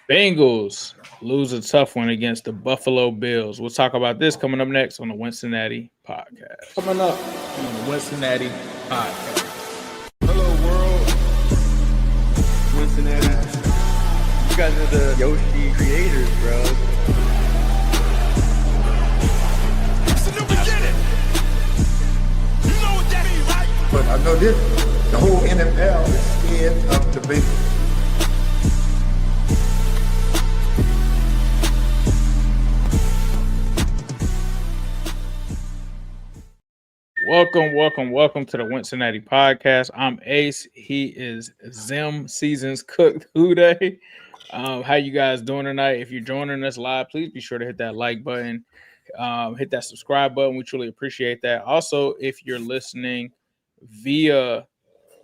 Bengals lose a tough one against the Buffalo Bills. We'll talk about this coming up next on the Cincinnati podcast. Coming up on the Cincinnati podcast. Hello, world. Cincinnati. You guys are the Yoshi creators, bro. It's a new beginning. You know what that means, right? But I know this, the whole NFL is scared of the Bengals. Welcome to the Cincinnati podcast. I'm Ace. He is Zim Seasons Cooked Huday. How you guys doing tonight? If you're joining us live, please be sure to hit that like button, hit that subscribe button. We truly appreciate that. Also, if you're listening via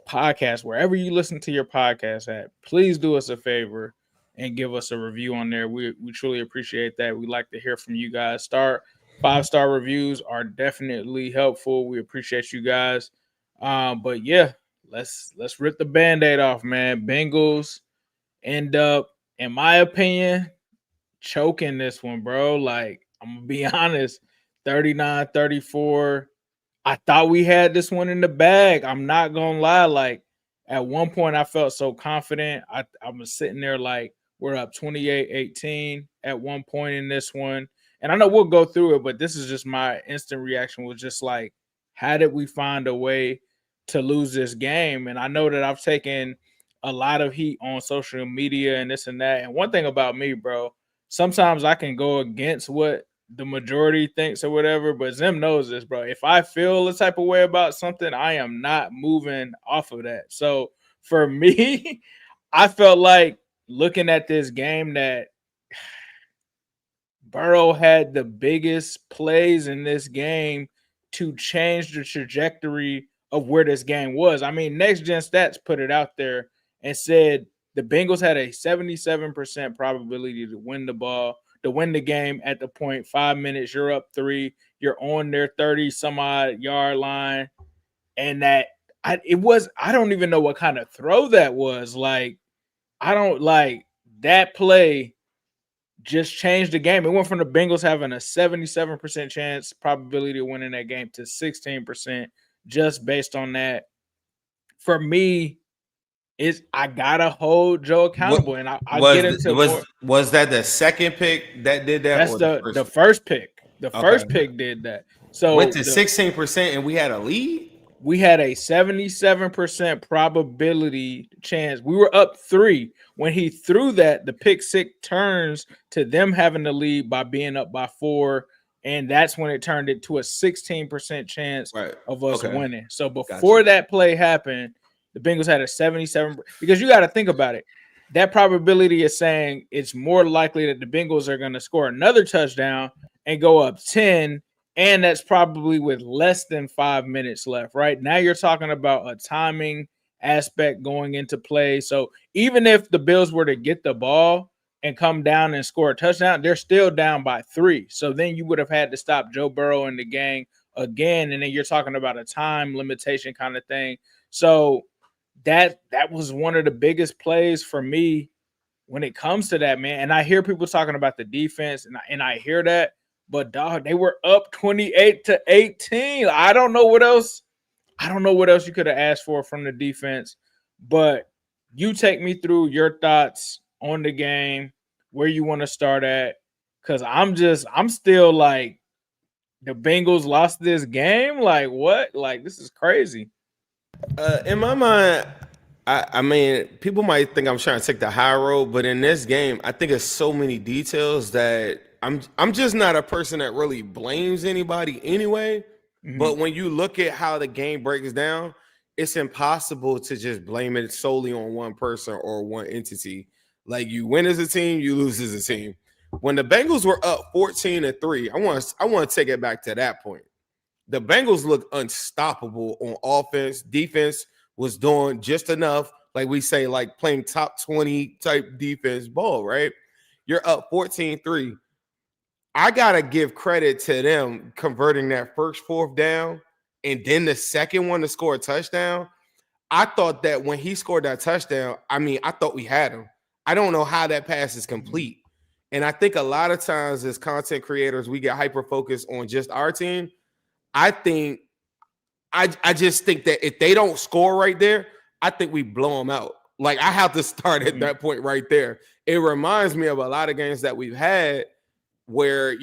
podcast, wherever you listen to your podcast at, please do us a favor and give us a review on there. We truly appreciate that. We like to hear from you guys. 5-star reviews are definitely helpful. We appreciate you guys. But yeah, let's rip the Band-Aid off, man. Bengals end up, in my opinion, choking this one, bro. Like, I'm gonna be honest, 39-34. I thought we had this one in the bag. I'm not gonna lie. Like, at one point, I felt so confident. I was sitting there like, we're up 28-18 at one point in this one. And I know we'll go through it, but this is just my instant reaction was just like, how did we find a way to lose this game? And I know that I've taken a lot of heat on social media and this and that. And one thing about me, bro, sometimes I can go against what the majority thinks or whatever, but Zim knows this, bro. If I feel a type of way about something, I am not moving off of that. So for me, I felt like looking at this game that Burrow had the biggest plays in this game to change the trajectory of where this game was. I mean, Next Gen Stats put it out there and said the Bengals had a 77% probability to win the game at the point 5 minutes. You're up 3, you're on their 30 some odd yard line. And I don't even know what kind of throw that was. Like, I don't like that play. Just changed the game. It went from the Bengals having a 77% chance probability of winning that game to 16% just based on that. For me, I gotta hold Joe accountable, and I'll get into more. Was that the second pick that did that? That's the first pick. The first pick did that. So went to 16%, and we had a lead. We had a 77% probability chance. We were up 3. When he threw that, the pick six turns to them having the lead by being up by 4. And that's when it turned it to a 16% chance of us winning. So before that play happened, the Bengals had a 77%. Because you got to think about it. That probability is saying it's more likely that the Bengals are going to score another touchdown and go up 10. And that's probably with less than 5 minutes left, right? Now you're talking about a timing aspect going into play. So even if the Bills were to get the ball and come down and score a touchdown, they're still down by 3. So then you would have had to stop Joe Burrow and the gang again. And then you're talking about a time limitation kind of thing. So that was one of the biggest plays for me when it comes to that, man. And I hear people talking about the defense, and I hear that. But dog, they were up 28-18. I don't know what else you could have asked for from the defense. But you take me through your thoughts on the game, where you want to start at. Because I'm still like, the Bengals lost this game? Like, what? Like, this is crazy. In my mind, I mean, people might think I'm trying to take the high road, but in this game, I think it's so many details that I'm just not a person that really blames anybody anyway. Mm-hmm. But when you look at how the game breaks down, it's impossible to just blame it solely on one person or one entity. Like, you win as a team, you lose as a team. When the Bengals were up 14-3, I want to take it back to that point. The Bengals looked unstoppable on offense. Defense was doing just enough, like we say, like playing top 20 type defense ball, right? You're up 14-3. I got to give credit to them converting that first fourth down and then the second one to score a touchdown. I thought that when he scored that touchdown, I mean, I thought we had him. I don't know how that pass is complete. And I think a lot of times as content creators, we get hyper focused on just our team. I just think that if they don't score right there, I think we blow them out. Like, I have to start at that point right there. It reminds me of a lot of games that we've had where,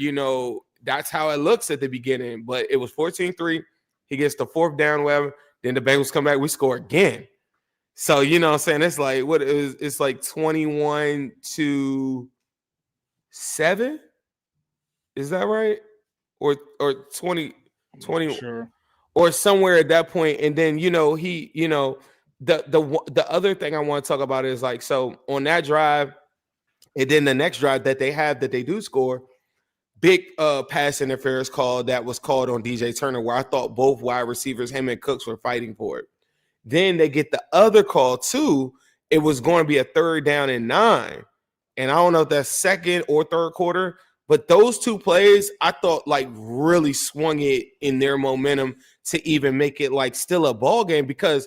that's how it looks at the beginning. But it was 14-3. He gets the fourth down, whatever. Then the Bengals come back. We score again. So, you know what I'm saying? It's like, it's like 21-7? Is that right? Or 20 Sure. or somewhere at that point. And then, the other thing I want to talk about is like, so on that drive, and then the next drive that they have that they do score, big pass interference call that was called on DJ Turner, where I thought both wide receivers, him and Cooks, were fighting for it. Then they get the other call too. It was going to be a 3rd down and 9. And I don't know if that's second or third quarter, but those two plays, I thought like really swung it in their momentum to even make it like still a ball game, because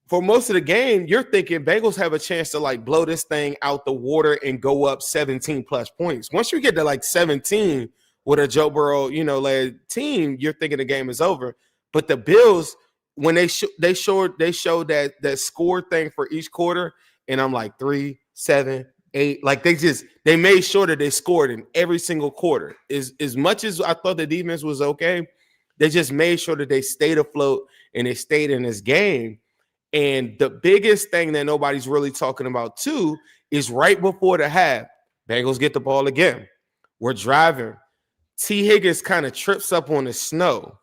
for most of the game, you're thinking Bengals have a chance to like blow this thing out the water and go up 17 plus points. Once you get to like 17 with a Joe Burrow, led team, you're thinking the game is over. But the Bills, when they showed that score thing for each quarter, and I'm like 3, 7, 8, like they made sure that they scored in every single quarter. As much as I thought the defense was okay, they just made sure that they stayed afloat and they stayed in this game. And the biggest thing that nobody's really talking about too is right before the half, Bengals get the ball again. We're driving. T. Higgins kind of trips up on the snow.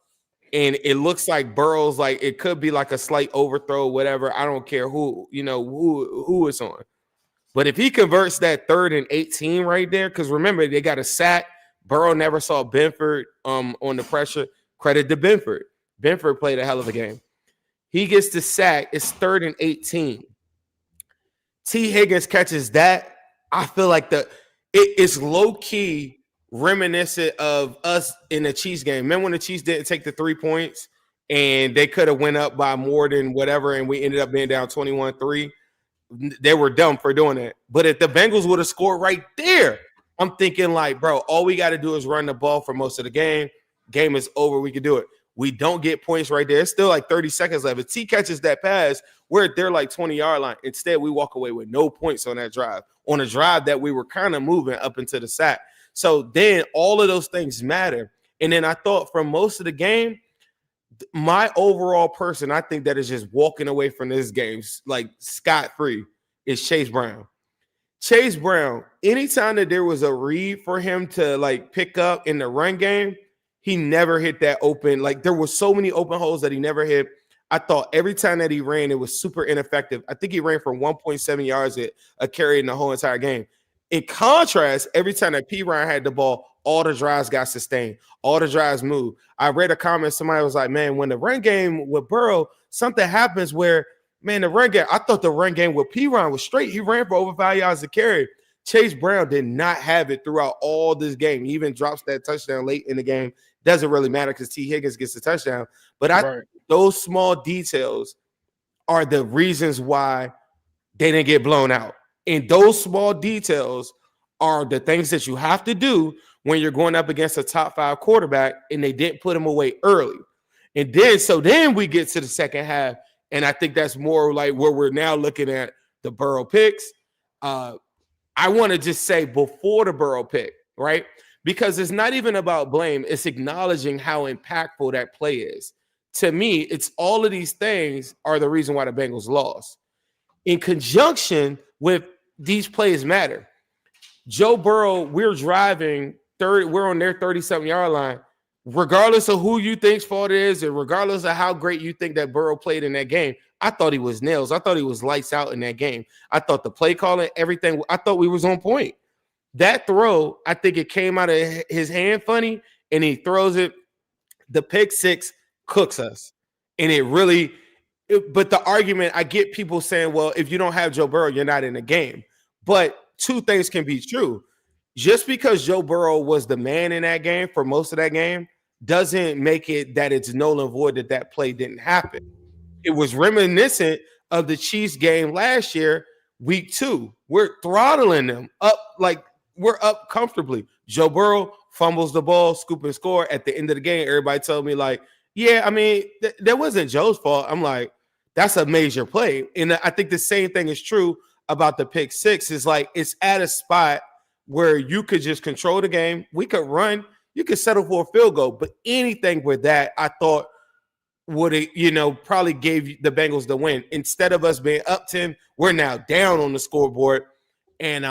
And it looks like Burrow's like, it could be like a slight overthrow, whatever. I don't care who it's on. But if he converts that 3rd and 18 right there, because remember, they got a sack. Burrow never saw Benford on the pressure. Credit to Benford. Benford played a hell of a game. He gets the sack. It's 3rd and 18. T. Higgins catches that. I feel like it's low-key reminiscent of us in the Chiefs game. Remember when the Chiefs didn't take the 3 points and they could have went up by more than whatever, and we ended up being down 21-3? They were dumb for doing that. But if the Bengals would have scored right there, I'm thinking like, bro, all we got to do is run the ball for most of the game. Game is over. We can do it. We don't get points right there. It's still like 30 seconds left. If T catches that pass, we're at their like 20-yard line. Instead, we walk away with no points on that drive, on a drive that we were kind of moving up into the sack. So then all of those things matter. And then I thought for most of the game, my overall person, I think that is just walking away from this game like scot-free, is Chase Brown. Chase Brown, anytime that there was a read for him to like pick up in the run game, he never hit that open. Like there were so many open holes that he never hit. I thought every time that he ran, it was super ineffective. I think he ran for 1.7 yards a carry in the whole entire game. In contrast, every time that P. Ryan had the ball, all the drives got sustained. All the drives moved. I read a comment. Somebody was like, man, when the run game with Burrow, something happens where, man, the run game, I thought the run game with P. Ryan was straight. He ran for over 5 yards a carry. Chase Brown did not have it throughout all this game. He even drops that touchdown late in the game. Doesn't really matter because T. Higgins gets the touchdown. But those small details are the reasons why they didn't get blown out. And those small details are the things that you have to do when you're going up against a top 5 quarterback, and they didn't put him away early. And then we get to the second half, and I think that's more like where we're now looking at the Burrow picks. I want to just say before the Burrow pick, right? Because it's not even about blame. It's acknowledging how impactful that play is. To me, it's all of these things are the reason why the Bengals lost. In conjunction with these plays matter. Joe Burrow, we're driving, we're on their 37-yard line. Regardless of who you think's fault it is, and regardless of how great you think that Burrow played in that game, I thought he was nails. I thought he was lights out in that game. I thought the play calling, everything, I thought we was on point. That throw, I think it came out of his hand funny, and he throws it. The pick six cooks us. And it really, but the argument, I get people saying, well, if you don't have Joe Burrow, you're not in the game. But two things can be true. Just because Joe Burrow was the man in that game for most of that game doesn't make it that it's null and void that play didn't happen. It was reminiscent of the Chiefs game last year Week 2, we're throttling them up, like we're up comfortably. Joe Burrow fumbles the ball, scoop and score at the end of the game. Everybody told me like, yeah, I mean, that wasn't Joe's fault. I'm like, that's a major play. And I think the same thing is true about the pick six. Is like it's at a spot where you could just control the game. We could run. You could settle for a field goal. But anything with that, I thought would it, probably gave the Bengals the win. Instead of us being up 10, we're now down on the scoreboard. And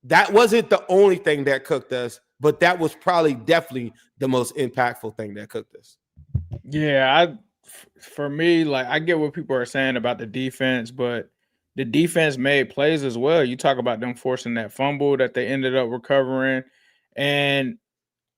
that wasn't the only thing that cooked us, but that was probably definitely the most impactful thing that cooked us. Yeah, for me, like I get what people are saying about the defense, but the defense made plays as well. You talk about them forcing that fumble that they ended up recovering. And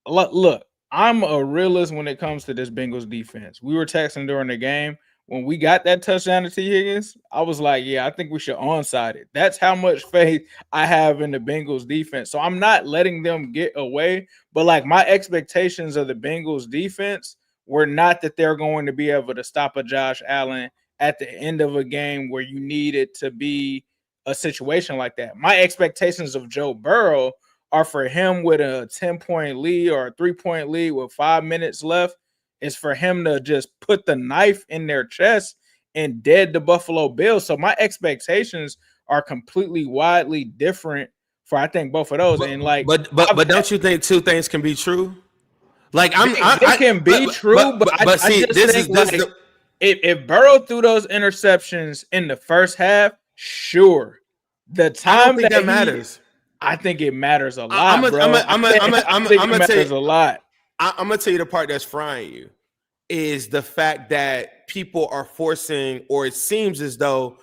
look, I'm a realist when it comes to this Bengals defense. We were texting during the game. When we got that touchdown to T. Higgins, I was like, yeah, I think we should onside it. That's how much faith I have in the Bengals defense. So I'm not letting them get away. But like my expectations of the Bengals defense were not that they're going to be able to stop a Josh Allen at the end of a game where you need it to be a situation like that. My expectations of Joe Burrow are for him with a 10-point lead or a 3-point lead with 5 minutes left is for him to just put the knife in their chest and dead the Buffalo Bills. So my expectations are completely widely different for I think both of those. But don't you think two things can be true? Like it can be true, but I just think if Burrow threw those interceptions in the first half, sure. The time I don't think that matters. I think it matters a lot, bro. I'm gonna tell you a lot. I'm gonna tell you the part that's frying you is the fact that people are forcing, or it seems as though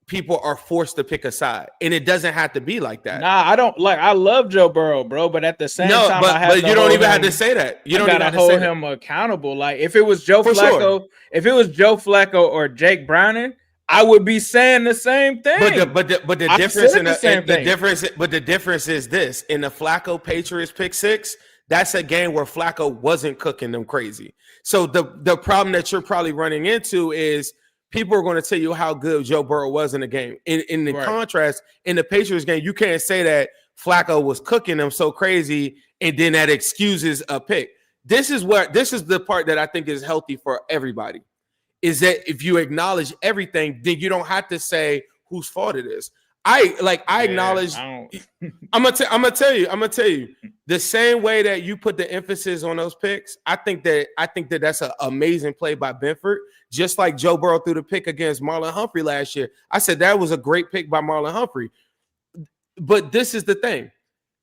people are forced to pick a side, and it doesn't have to be like that. Nah, I don't like. I love Joe Burrow, bro, but at the same time, but you don't even have to say that. You don't even have to hold him accountable. Like if it was Joe Flacco, if it was Joe Flacco or Jake Browning, I would be saying the same thing. But the difference is this: in the Flacco Patriots pick six, that's a game where Flacco wasn't cooking them crazy. So the problem that you're probably running into is people are going to tell you how good Joe Burrow was in the game. In the contrast, in the Patriots game, you can't say that Flacco was cooking them so crazy and then that excuses a pick. This is the part that I think is healthy for everybody. Is that if you acknowledge everything, then you don't have to say whose fault it is. I acknowledge. I'm gonna tell you the same way that you put the emphasis on those picks. I think that that's an amazing play by Benford. Just like Joe Burrow threw the pick against Marlon Humphrey last year, I said that was a great pick by Marlon Humphrey. But this is the thing: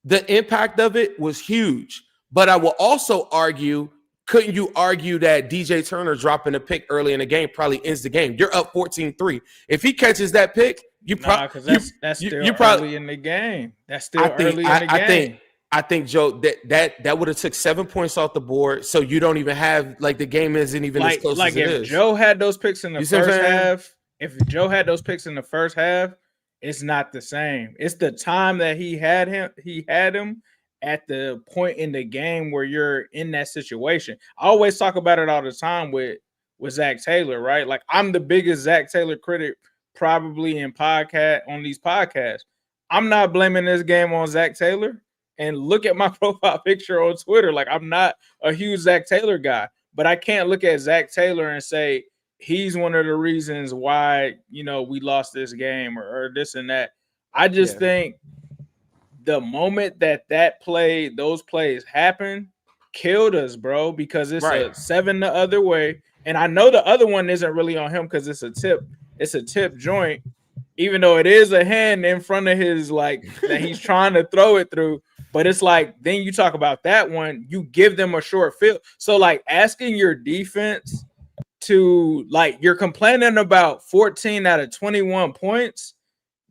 the impact of it was huge. But I will also argue. Couldn't you argue that DJ Turner dropping a pick early in the game probably ends the game? You're up 14-3. If he catches that pick, that's still early in the game. That's still early in the game. I think Joe that would have took 7 points off the board, so you don't even have like the game isn't even as close as it is. If Joe had those picks in the first half, it's not the same. It's the time that he had him at the point in the game where you're in that situation. I always talk about it all the time with Zack Taylor, right? Like I'm the biggest Zack Taylor critic probably on these podcasts. I'm not blaming this game on Zack Taylor. And look at my profile picture on Twitter. Like I'm not a huge Zack Taylor guy, but I can't look at Zack Taylor and say he's one of the reasons why, we lost this game or this and that. I just think the moment those plays happen, killed us, bro, because it's a 7 the other way. And I know the other one isn't really on him because it's a tip joint, even though it is a hand in front of his, like, that he's trying to throw it through. But it's like, then you talk about that one, you give them a short field. So, like, asking your defense to, like, you're complaining about 14 out of 21 points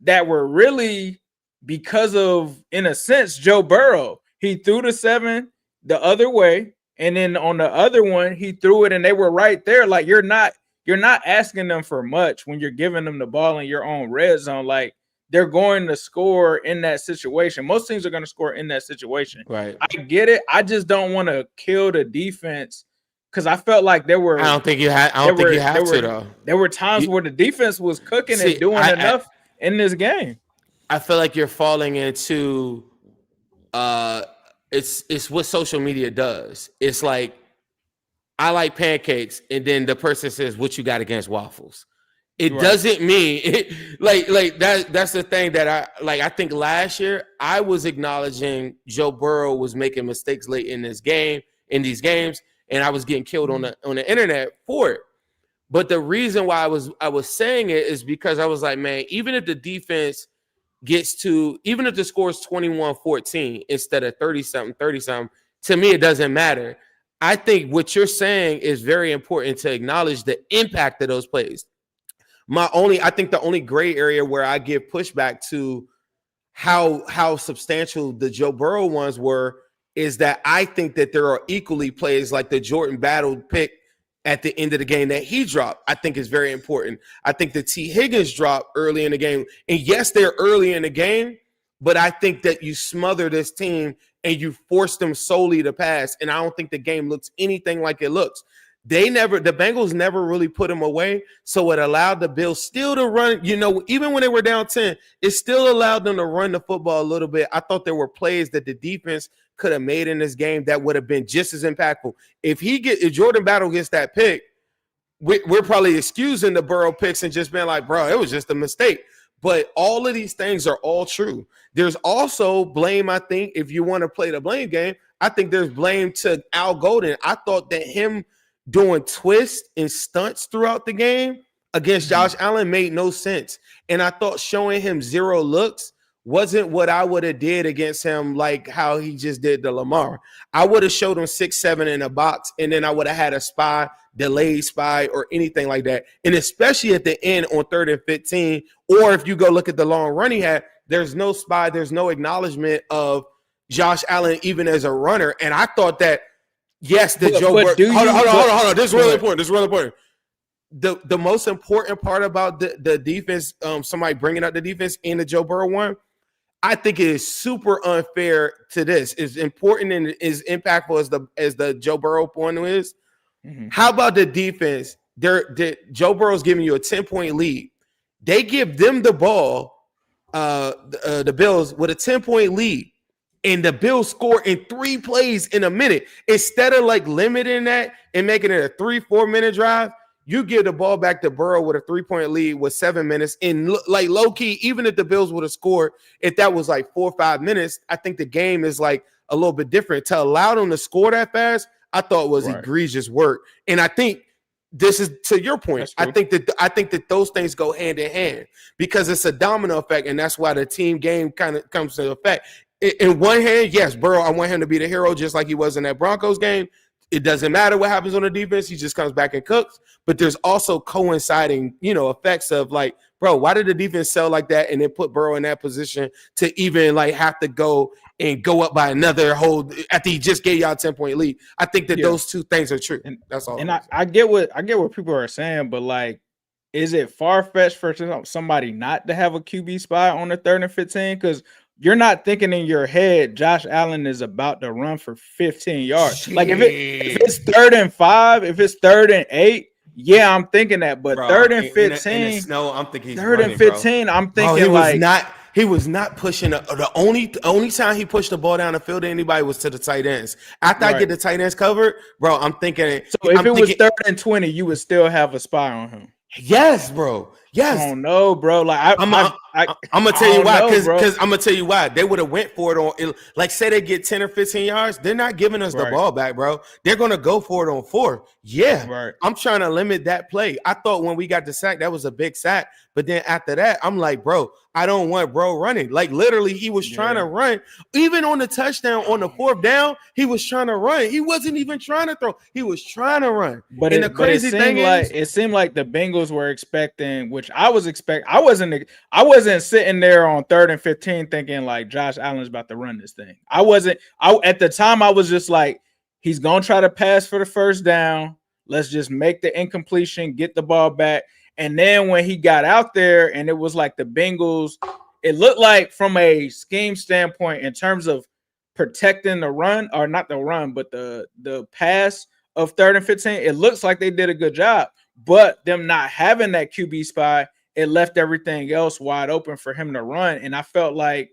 that were really because of, in a sense, Joe Burrow. He threw the 7 the other way, and then on the other one, he threw it, and they were right there. Like, you're not asking them for much when you're giving them the ball in your own red zone. Like, they're going to score in that situation. Most teams are going to score in that situation. Right. I get it. I just don't want to kill the defense because I felt like there were. I don't think you have to though. There were times where the defense was cooking and doing enough in this game. I feel like you're falling into it's what social media does. It's like I like pancakes, and then the person says, "What you got against waffles?" It doesn't mean it, like that. That's the thing that I think last year I was acknowledging Joe Burrow was making mistakes late in these games, and I was getting killed on the internet for it. But the reason why I was saying it is because I was like, man, even if the defense even if the score is 21-14 instead of 30-something, to me, it doesn't matter. I think what you're saying is very important to acknowledge the impact of those plays. I think the only gray area where I give pushback to how substantial the Joe Burrow ones were is that I think that there are equally plays like the Jordan Battle pick at the end of the game that he dropped, I think is very important. I think the T. Higgins drop early in the game, and yes, they're early in the game, but I think that you smother this team and you force them solely to pass, and I don't think the game looks anything like it looks. The Bengals never really put them away, so it allowed the Bills still to run, even when they were down 10, it still allowed them to run the football a little bit. I thought there were plays that the defense could have made in this game that would have been just as impactful. If Jordan Battle gets that pick, we're probably excusing the Burrow picks and just being like, bro, it was just a mistake. But all of these things are all true. There's also blame, I think, if you want to play the blame game, I think there's blame to Al Golden. I thought that him doing twists and stunts throughout the game against Josh Allen made no sense. And I thought showing him 0 looks wasn't what I would have did against him, like how he just did to Lamar. I would have showed him 6-7 in a box, and then I would have had a spy, delayed spy, or anything like that. And especially at the end on 3rd and 15, or if you go look at the long run he had, there's no spy, there's no acknowledgement of Josh Allen even as a runner. And I thought that, yes, the Joe Burrow. Hold on. This is really important. The most important part about the defense, somebody bringing up the defense in the Joe Burrow one, I think it is super unfair to this. As important and as impactful as the Joe Burrow point is. Mm-hmm. How about the defense? Joe Burrow's giving you a 10-point lead. They give them the ball, the Bills, with a 10-point lead. And the Bills score in 3 plays in a minute. Instead of like limiting that and making it a 3-4 minute drive, you give the ball back to Burrow with a 3-point lead with 7 minutes. And like low key, even if the Bills would have scored, if that was like 4 or 5 minutes, I think the game is like a little bit different. To allow them to score that fast, I thought was egregious work. And I think this is to your point. I think that those things go hand in hand because it's a domino effect, and that's why the team game kind of comes to effect. In one hand, yes, Burrow, I want him to be the hero just like he was in that Broncos game. It doesn't matter what happens on the defense. He just comes back and cooks. But there's also coinciding, effects of like, bro, why did the defense sell like that and then put Burrow in that position to even like have to go up by another whole after he just gave y'all a 10-point lead? I think that those two things are true. And that's all. And I get what people are saying, but like, is it far-fetched for somebody not to have a QB spy on the 3rd and 15? Because you're not thinking in your head Josh Allen is about to run for 15 yards. Shit. Like if it's 3rd and 5, if it's 3rd and 8, yeah, I'm thinking that. But 3rd and 15, in the snow, I'm thinking he's 3rd running, and 15, bro. I'm thinking he was not pushing. The only time he pushed the ball down the field to anybody was to the tight ends. After I get the tight ends covered, bro, I'm thinking. So if it was 3rd and 20, you would still have a spy on him. Yes, bro. Yes. I don't know, bro. Like I'm gonna tell you why. Because I'm gonna tell you why. They would have went for it on. Like, say they get 10 or 15 yards, they're not giving us the ball back, bro. They're gonna go for it on 4. Yeah, I'm trying to limit that play. I thought when we got the sack, that was a big sack. But then after that, I'm like, bro, I don't want bro running. Like literally, he was trying to run. Even on the touchdown on the 4th down, he was trying to run. He wasn't even trying to throw. He was trying to run. But it seemed like the Bengals were expecting, which I was expecting. I wasn't sitting there on 3rd and 15 thinking like Josh Allen's about to run this thing. At the time I was just like, he's gonna try to pass for the 1st down. Let's just make the incompletion, get the ball back. And then when he got out there and it was like the Bengals, it looked like from a scheme standpoint in terms of protecting the run, or not the run, but the pass of 3rd and 15, it looks like they did a good job. But them not having that QB spy, it left everything else wide open for him to run. And I feel like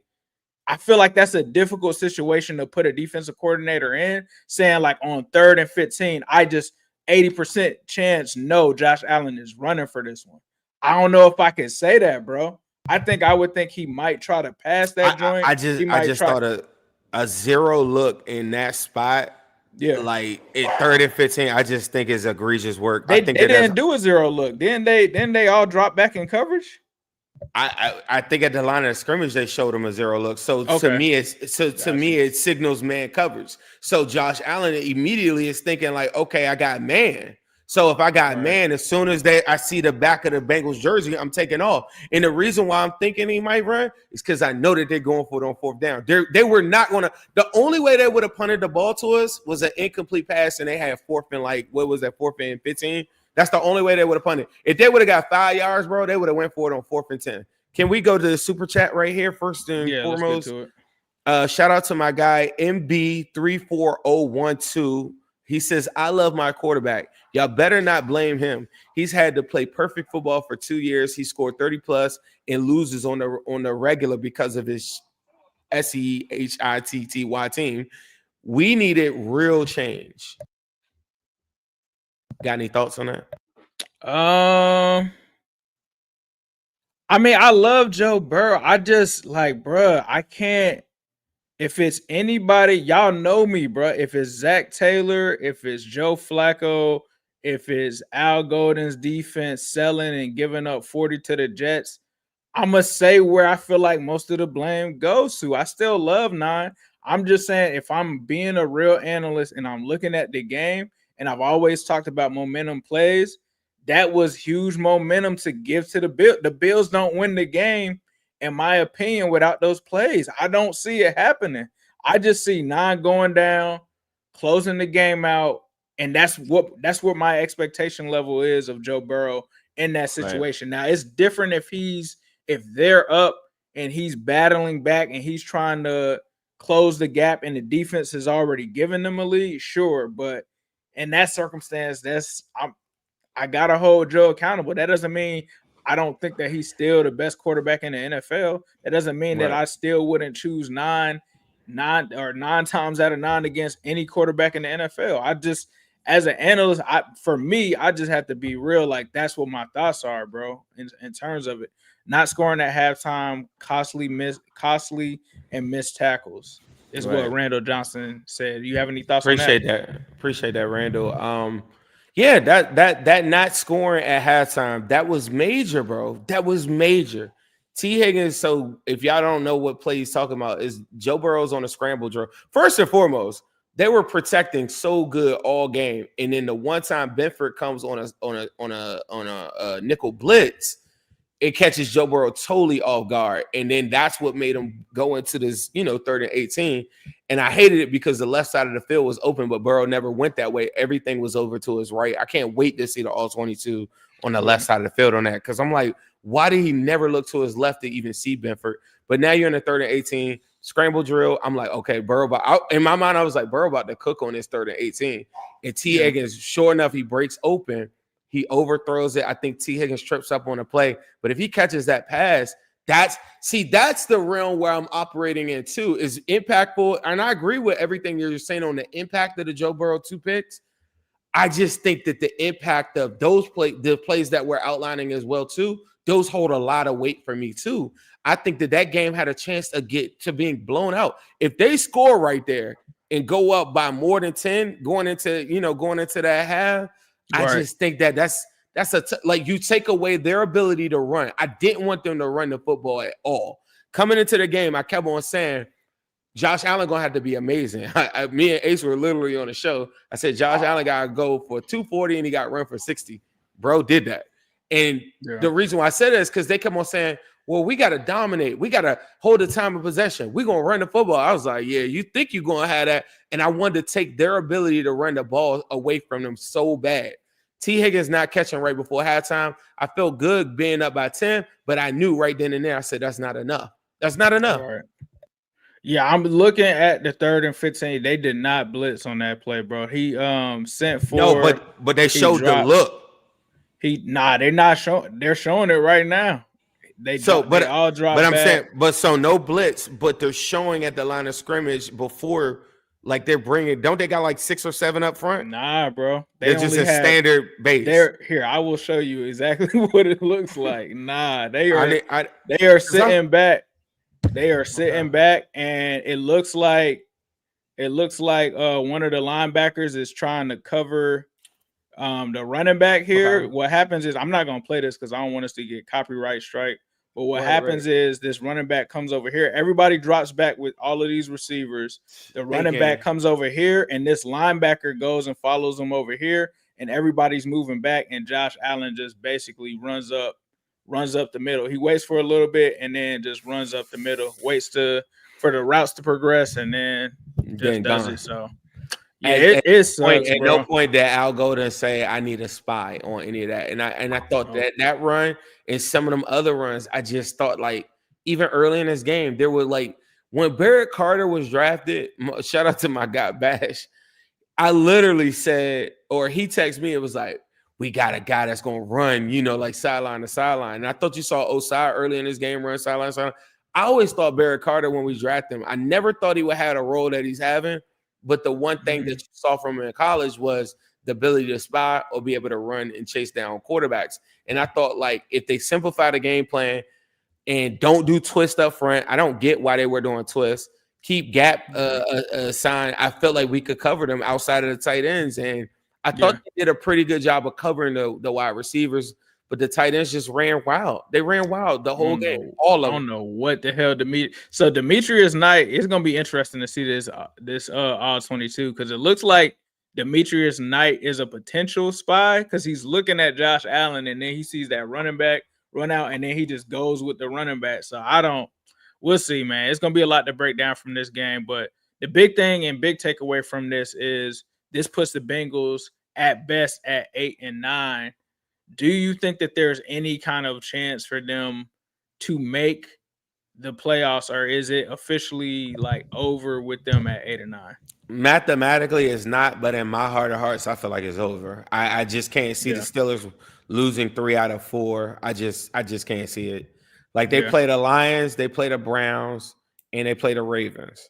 that's a difficult situation to put a defensive coordinator in, saying like on 3rd and 15, I just 80% chance no, Josh Allen is running for this one. I don't know if I can say that, bro. I would think he might try to pass that joint. I just thought a zero look in that spot. Yeah, like at 3rd and 15, I just think is egregious work. They I think didn't do a zero look. Didn't they all drop back in coverage? I think at the line of scrimmage they showed him a zero look. So to me it signals man coverage. So Josh Allen immediately is thinking like, okay, I got man. So if I got man, as soon as I see the back of the Bengals jersey, I'm taking off. And the reason why I'm thinking he might run is because I know that they're going for it on 4th down. They were not going to. The only way they would have punted the ball to us was an incomplete pass, and they had 4th and 4th and 15. That's the only way they would have punted. If they would have got 5 yards, bro, they would have went for it on 4th and 10. Can we go to the super chat right here first and foremost? Let's get to it. Shout out to my guy MB34012. He says, I love my quarterback. Y'all better not blame him. He's had to play perfect football for 2 years. He scored 30 plus and loses on the regular because of his SEHITTY team. We needed real change. Got any thoughts on that? I mean, I love Joe Burrow. I just like, bruh, I can't. If it's anybody, y'all know me, bro. If it's Zack Taylor, if it's Joe Flacco, if it's Al Golden's defense selling and giving up 40 to the Jets, I'm going to say where I feel like most of the blame goes to. I still love 9. I'm just saying if I'm being a real analyst and I'm looking at the game, and I've always talked about momentum plays, that was huge momentum to give to the Bills. The Bills don't win the game, in my opinion, without those plays. I don't see it happening. I just see 9 going down, closing the game out, and that's what my expectation level is of Joe Burrow in that situation. Right. Now, it's different if they're up and he's battling back and he's trying to close the gap and the defense has already given them a lead, sure, but in that circumstance, I gotta hold Joe accountable. That doesn't mean I don't think that he's still the best quarterback in the NFL. That doesn't mean that I still wouldn't choose 9 times out of 9 against any quarterback in the NFL. I just, as an analyst, I just have to be real. Like, that's what my thoughts are, bro, in terms of it. Not scoring at halftime, costly and missed tackles is what Randall Johnson said. Do you have any thoughts on that? Appreciate that, Randall. Yeah, that not scoring at halftime, that was major, bro. That was major. T. Higgins, so if y'all don't know what play he's talking about, is Joe Burrow's on a scramble drill. First and foremost, they were protecting so good all game. And then the one time Benford comes on a nickel blitz, it catches Joe Burrow totally off guard. And then that's what made him go into this, 3rd and 18. And I hated it because the left side of the field was open, but Burrow never went that way. Everything was over to his right. I can't wait to see the all-22 on the left side of the field on that, because I'm like, why did he never look to his left to even see Benford? But now you're in the 3rd and 18, scramble drill. I'm like, okay, in my mind, I was like, Burrow about to cook on this 3rd and 18. And T. Higgins, sure enough, he breaks open. He overthrows it. I think T. Higgins trips up on a play. But if he catches that pass, that's the realm where I'm operating in too, is impactful. And I agree with everything you're saying on the impact of the Joe Burrow 2 picks. I just think that the impact of the plays that we're outlining as well too, those hold a lot of weight for me too. I think that game had a chance to get to being blown out. If they score right there and go up by more than 10 going into that half, I just think that's you take away their ability to run. I didn't want them to run the football at all. Coming into the game, I kept on saying, Josh Allen going to have to be amazing. Me and Ace were literally on the show. I said, Josh Allen got to go for 240 and he got run for 60. Bro did that. And the reason why I said that is because they kept on saying, well, we got to dominate. We got to hold the time of possession. We're going to run the football. I was like, yeah, you think you're going to have that? And I wanted to take their ability to run the ball away from them so bad. T. Higgins not catching right before halftime. I felt good being up by 10, but I knew right then and there, I said, that's not enough. That's not enough. Right. Yeah, I'm looking at the 3rd and 15. They did not blitz on that play, bro. He sent for but they showed the look. They're not showing. They're showing it right now. They all drop but I'm back. saying, but so no blitz, but they're showing at the line of scrimmage before, like they're bringing. Don't they got like 6 or 7 up front? Nah, bro. They're just a standard base. Here, I will show you exactly what it looks like. Nah, they are sitting back. They are sitting back, and it looks like one of the linebackers is trying to cover the running back here. Okay. What happens is, I'm not gonna play this because I don't want us to get copyright strike. But what happens is this running back comes over here. Everybody drops back with all of these receivers. The running back comes over here, and this linebacker goes and follows them over here, and everybody's moving back. And Josh Allen just basically runs up the middle. He waits for a little bit and then just runs up the middle, waits for the routes to progress, and then just does it. So yeah, it sucks, at no point did Al go to say I need a spy on any of that. And I thought that run and some of them other runs, I just thought, like, even early in this game, there were, like, when Barrett Carter was drafted, shout out to my guy Bash, I literally said, or he texted me, it was like, we got a guy that's gonna run, like sideline to sideline. And I thought you saw Osai early in this game run sideline to sideline. I always thought Barrett Carter, when we drafted him, I never thought he would have a role that he's having. But the one thing that you saw from him in college was the ability to spy or be able to run and chase down quarterbacks. And I thought, like, if they simplify the game plan and don't do twist up front, I don't get why they were doing twist. Keep gap sign. I felt like we could cover them outside of the tight ends. And I thought they did a pretty good job of covering the wide receivers. But the tight ends just ran wild. They ran wild the whole game. All of them. I don't know what the hell So Demetrius Knight, it's gonna be interesting to see this all 22, because it looks like Demetrius Knight is a potential spy because he's looking at Josh Allen and then he sees that running back run out and then he just goes with the running back. So we'll see, man. It's gonna be a lot to break down from this game. But the big thing and big takeaway from this is this puts the Bengals at best at 8-9. Do you think that there's any kind of chance for them to make the playoffs, or is it officially like over with them at 8-9? Mathematically, it's not, but in my heart of hearts, I feel like it's over. I just can't see the Steelers losing 3 out of 4. I just can't see it. Like, they play the Lions, they play the Browns, and they play the Ravens.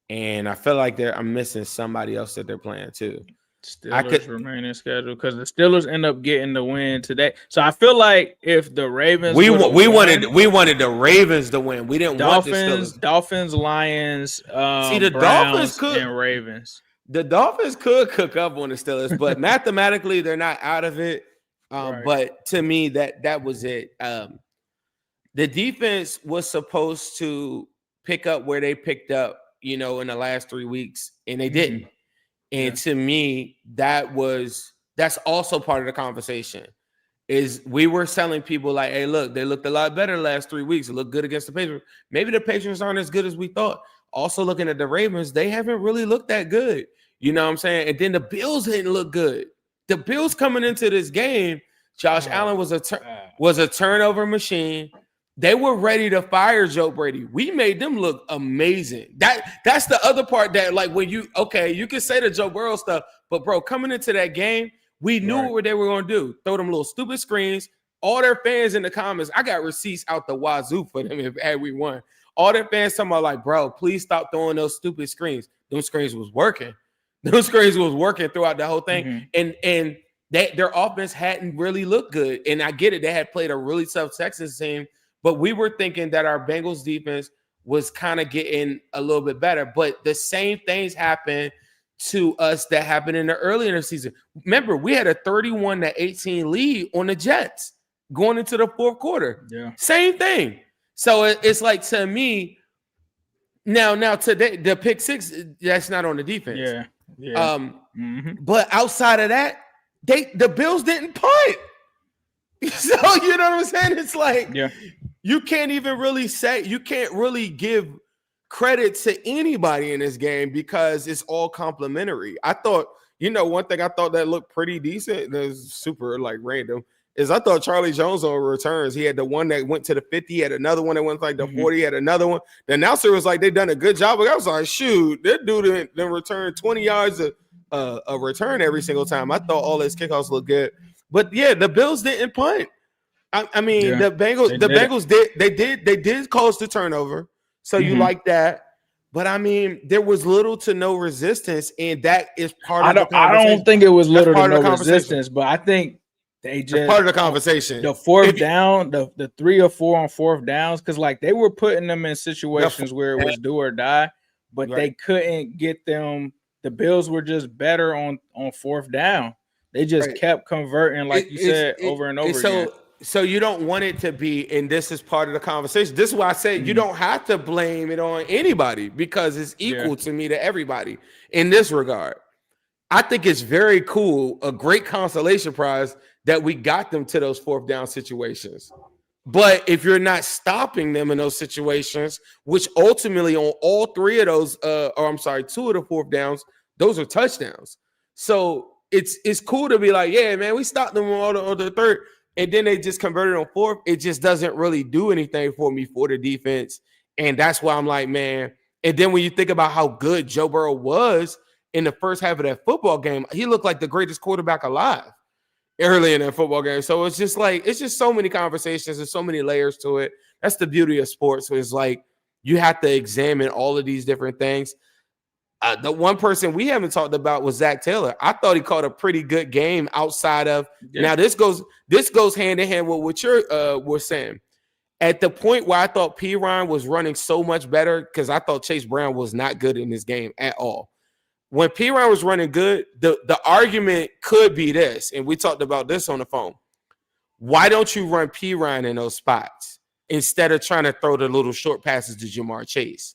And I feel like I'm missing somebody else that they're playing too. Steelers remaining schedule because the Steelers end up getting the win today. So I feel like if the Ravens we wanted the Ravens to win. We didn't want the Steelers. Dolphins, Lions, the Browns, and Ravens. The Dolphins could cook up on the Steelers, but mathematically they're not out of it. Right. But to me, that was it. The defense was supposed to pick up where they picked up, in the last 3 weeks, and they didn't. And to me, that's also part of the conversation. Is we were telling people like, hey, look, they looked a lot better the last 3 weeks. It looked good against the Patriots. Maybe the Patriots aren't as good as we thought. Also looking at the Ravens, they haven't really looked that good. You know what I'm saying? And then the Bills didn't look good. The Bills coming into this game, Josh Allen was a turnover machine. They were ready to fire Joe Brady. We made them look amazing. That's the other part that, like, when you can say the Joe Burrow stuff, but bro, coming into that game, we knew what they were going to do. Throw them little stupid screens. All their fans in the comments, I got receipts out the wazoo for them had we won. All their fans talking about, like, bro, please stop throwing those stupid screens. Those screens was working. Those screens was working throughout the whole thing. And their offense hadn't really looked good. And I get it. They had played a really tough Texans team. But we were thinking that our Bengals defense was kind of getting a little bit better. But the same things happened to us that happened in the early in the season. Remember, we had a 31-18 lead on the Jets going into the fourth quarter. Yeah. Same thing. So it's like, to me, now today, the pick six, that's not on the defense. Yeah. But outside of that, the Bills didn't punt. So, you know what I'm saying? It's like, you can't even really say, you can't really give credit to anybody in this game because it's all complimentary. I thought, one thing I thought that looked pretty decent, that's super like random, is I thought Charlie Jones on returns. He had the one that went to the 50, he had another one that went like the 40, he had another one. The announcer was like, they done a good job. But I was like, shoot, that dude didn't return 20 yards a return every single time. I thought all his kickoffs looked good. But yeah, the Bills didn't punt. I mean, Yeah, the Bengals did cause the turnover. So you like that. But I mean, there was little to no resistance, and that is part of the I conversation. don't think it was little to part of no the conversation. resistance, but I think they That's just part of the conversation. the fourth down, the 3 or 4 on fourth downs, because like they were putting them in situations where it was do or die, but they couldn't get them. The Bills were just better on fourth down. They just kept converting, like you said, over and over again. So you don't want it to be, and this is part of the conversation. This is why I said you don't have to blame it on anybody because it's equal to me to everybody in this regard. I think it's very cool, a great consolation prize that we got them to those fourth down situations. But if you're not stopping them in those situations, which ultimately on all 3 of those, 2 of the fourth downs, those are touchdowns. So it's cool to be like, yeah, man, we stopped them on the third. And then they just converted on fourth. It just doesn't really do anything for me for the defense. And that's why I'm like, man. And then when you think about how good Joe Burrow was in the first half of that football game, he looked like the greatest quarterback alive early in that football game. So it's just like, it's just so many conversations and so many layers to it. That's the beauty of sports. So it's like you have to examine all of these different things. The one person we haven't talked about was Zack Taylor. I thought he caught a pretty good game outside of now. This goes hand in hand with what you're was saying. At the point where I thought P. Ryan was running so much better, because I thought Chase Brown was not good in this game at all. When P. Ryan was running good, the argument could be this, and we talked about this on the phone. Why don't you run P. Ryan in those spots instead of trying to throw the little short passes to Jamar Chase?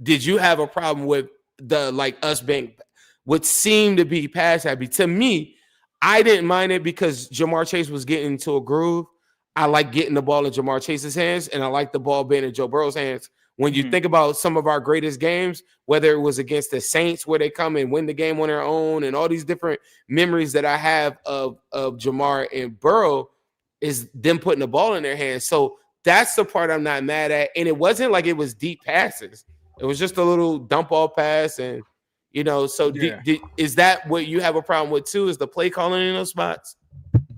Did you have a problem with us being what seemed to be pass happy? To me, I didn't mind it because Jamar Chase was getting into a groove. I like getting the ball in Jamar Chase's hands, and I like the ball being in Joe Burrow's hands. When you think about some of our greatest games, whether it was against the Saints where they come and win the game on their own, and all these different memories that I have of Jamar and Burrow, is them putting the ball in their hands. So that's the part I'm not mad at. And it wasn't like it was deep passes. It was just a little dump ball pass. And, so is that what you have a problem with too, is the play calling in those spots?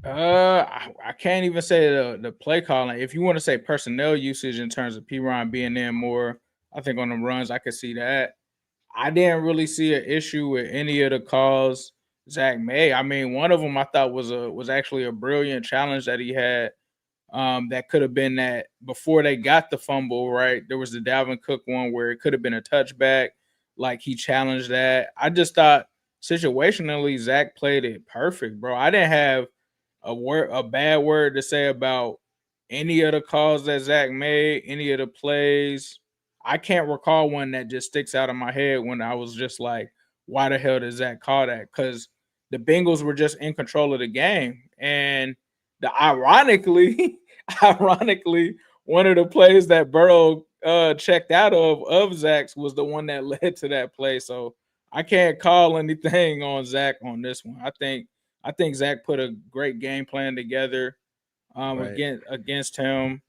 I can't even say the play calling. If you want to say personnel usage in terms of P. Ryan being in more, I think on the runs, I could see that. I didn't really see an issue with any of the calls Zach made. I mean, one of them I thought was actually a brilliant challenge that he had. That could have been that before they got the fumble, right? There was the Dalvin Cook one where it could have been a touchback. Like he challenged that. I just thought situationally Zach played it perfect, bro. I didn't have a bad word to say about any of the calls that Zach made, any of the plays. I can't recall one that just sticks out of my head when I was just like, why the hell did Zach call that? Because the Bengals were just in control of the game. And ironically, one of the plays that Burrow checked out of Zach's was the one that led to that play. So I can't call anything on Zach on this one. I think Zach put a great game plan together against him.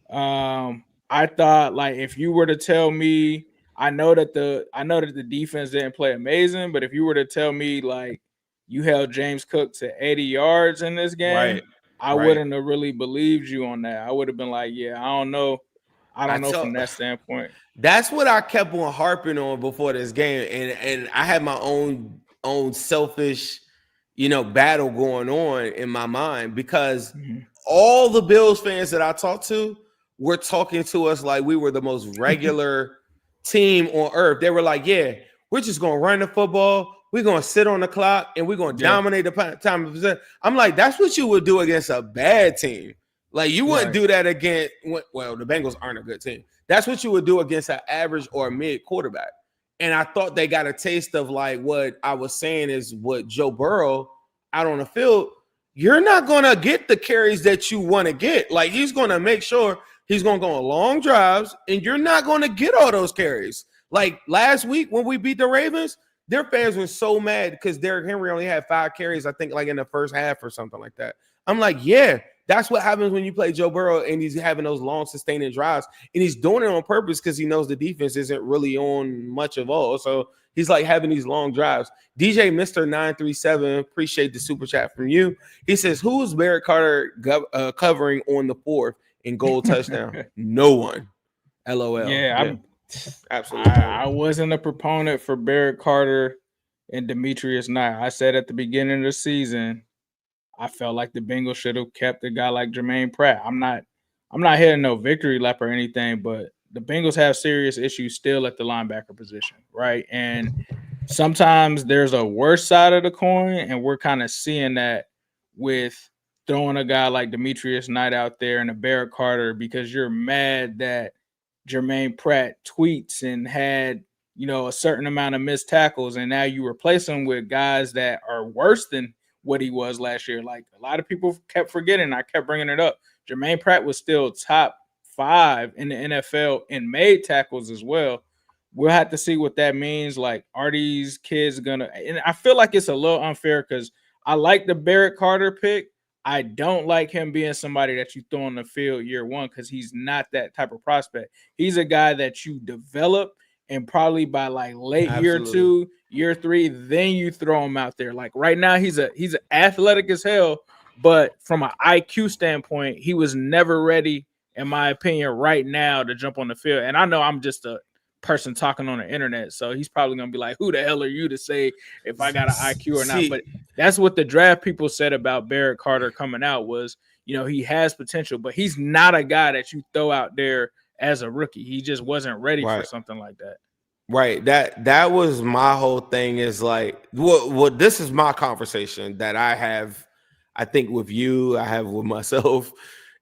I thought, like, if you were to tell me, I know that the defense didn't play amazing, but if you were to tell me like you held James Cook to 80 yards in this game, I wouldn't have really believed you on that. I would have been like, yeah, I don't know from that standpoint. That's what I kept on harping on before this game, and I had my own selfish, battle going on in my mind because all the Bills fans that I talked to were talking to us like we were the most regular team on earth. They were like, yeah, we're just going to run the football. We're going to sit on the clock and we're going to dominate the time of possession. I'm like, that's what you would do against a bad team. Like you wouldn't do that against, well, the Bengals aren't a good team. That's what you would do against an average or a mid quarterback. And I thought they got a taste of like what I was saying is what Joe Burrow out on the field, you're not going to get the carries that you want to get. Like he's going to make sure he's going to go on long drives and you're not going to get all those carries. Like last week when we beat the Ravens, their fans were so mad because Derrick Henry only had 5 carries, I think like in the first half or something like that. I'm like, yeah, That's what happens when you play Joe Burrow and he's having those long sustaining drives, and he's doing it on purpose because he knows the defense isn't really on much of all. So he's like having these long drives. DJ Mr. 937, appreciate the super chat from you. He says, who's Barrett Carter covering on the fourth in goal touchdown? No one. LOL. Yeah, absolutely. I wasn't a proponent for Barrett Carter and Demetrius Knight. I said at the beginning of the season, I felt like the Bengals should have kept a guy like Jermaine Pratt. I'm not hitting no victory lap or anything, but the Bengals have serious issues still at the linebacker position, right? And sometimes there's a worse side of the coin, and we're kind of seeing that with throwing a guy like Demetrius Knight out there and a Barrett Carter because you're mad that Jermaine Pratt tweets and had, a certain amount of missed tackles, and now you replace him with guys that are worse than what he was last year. Like a lot of people kept forgetting, I kept bringing it up. Jermaine Pratt was still top 5 in the NFL and made tackles as well. We'll have to see what that means. Like, are these kids gonna? And I feel like it's a little unfair because I like the Barrett Carter pick. I don't like him being somebody that you throw on the field year one because he's not that type of prospect. He's a guy that you develop, and probably by like late year 2, year 3, then you throw him out there. Like right now, he's athletic as hell, but from an IQ standpoint, he was never ready, in my opinion, right now to jump on the field. And I know I'm just a person talking on the internet, so he's probably gonna be like, who the hell are you to say if I got an IQ or not? But that's what the draft people said about Barrett Carter coming out was, he has potential, but he's not a guy that you throw out there as a rookie. He just wasn't ready for something like that. Right. That was my whole thing, is like what this is my conversation that I have, I think with you, I have with myself,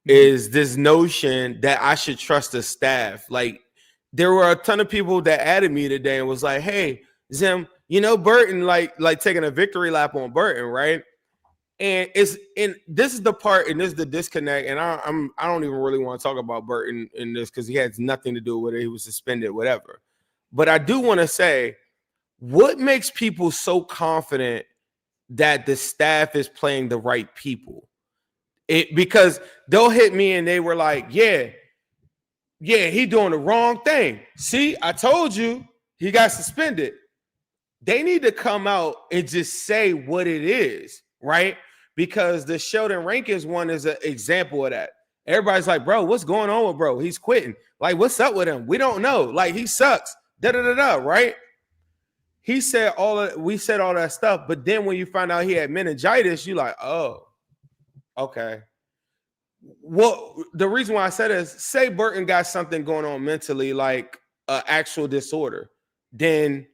is this notion that I should trust the staff. Like, there were a ton of people that added me today and was like, hey, Zim, Burton, like taking a victory lap on Burton, right? And this is the part, and this is the disconnect. And I don't even really want to talk about Burton in this because he has nothing to do with it. He was suspended, whatever. But I do want to say, what makes people so confident that the staff is playing the right people? Because they'll hit me and they were like, yeah, he doing the wrong thing. See, I told you he got suspended. They need to come out and just say what it is, right? Because the Sheldon Rankins one is an example of that. Everybody's like, bro, what's going on with bro? He's quitting. Like, what's up with him? We don't know. Like, he sucks. Right? We said all that stuff, but then when you find out he had meningitis, you're like, oh, okay. Well, the reason why I said is, say Burton got something going on mentally, like an actual disorder, then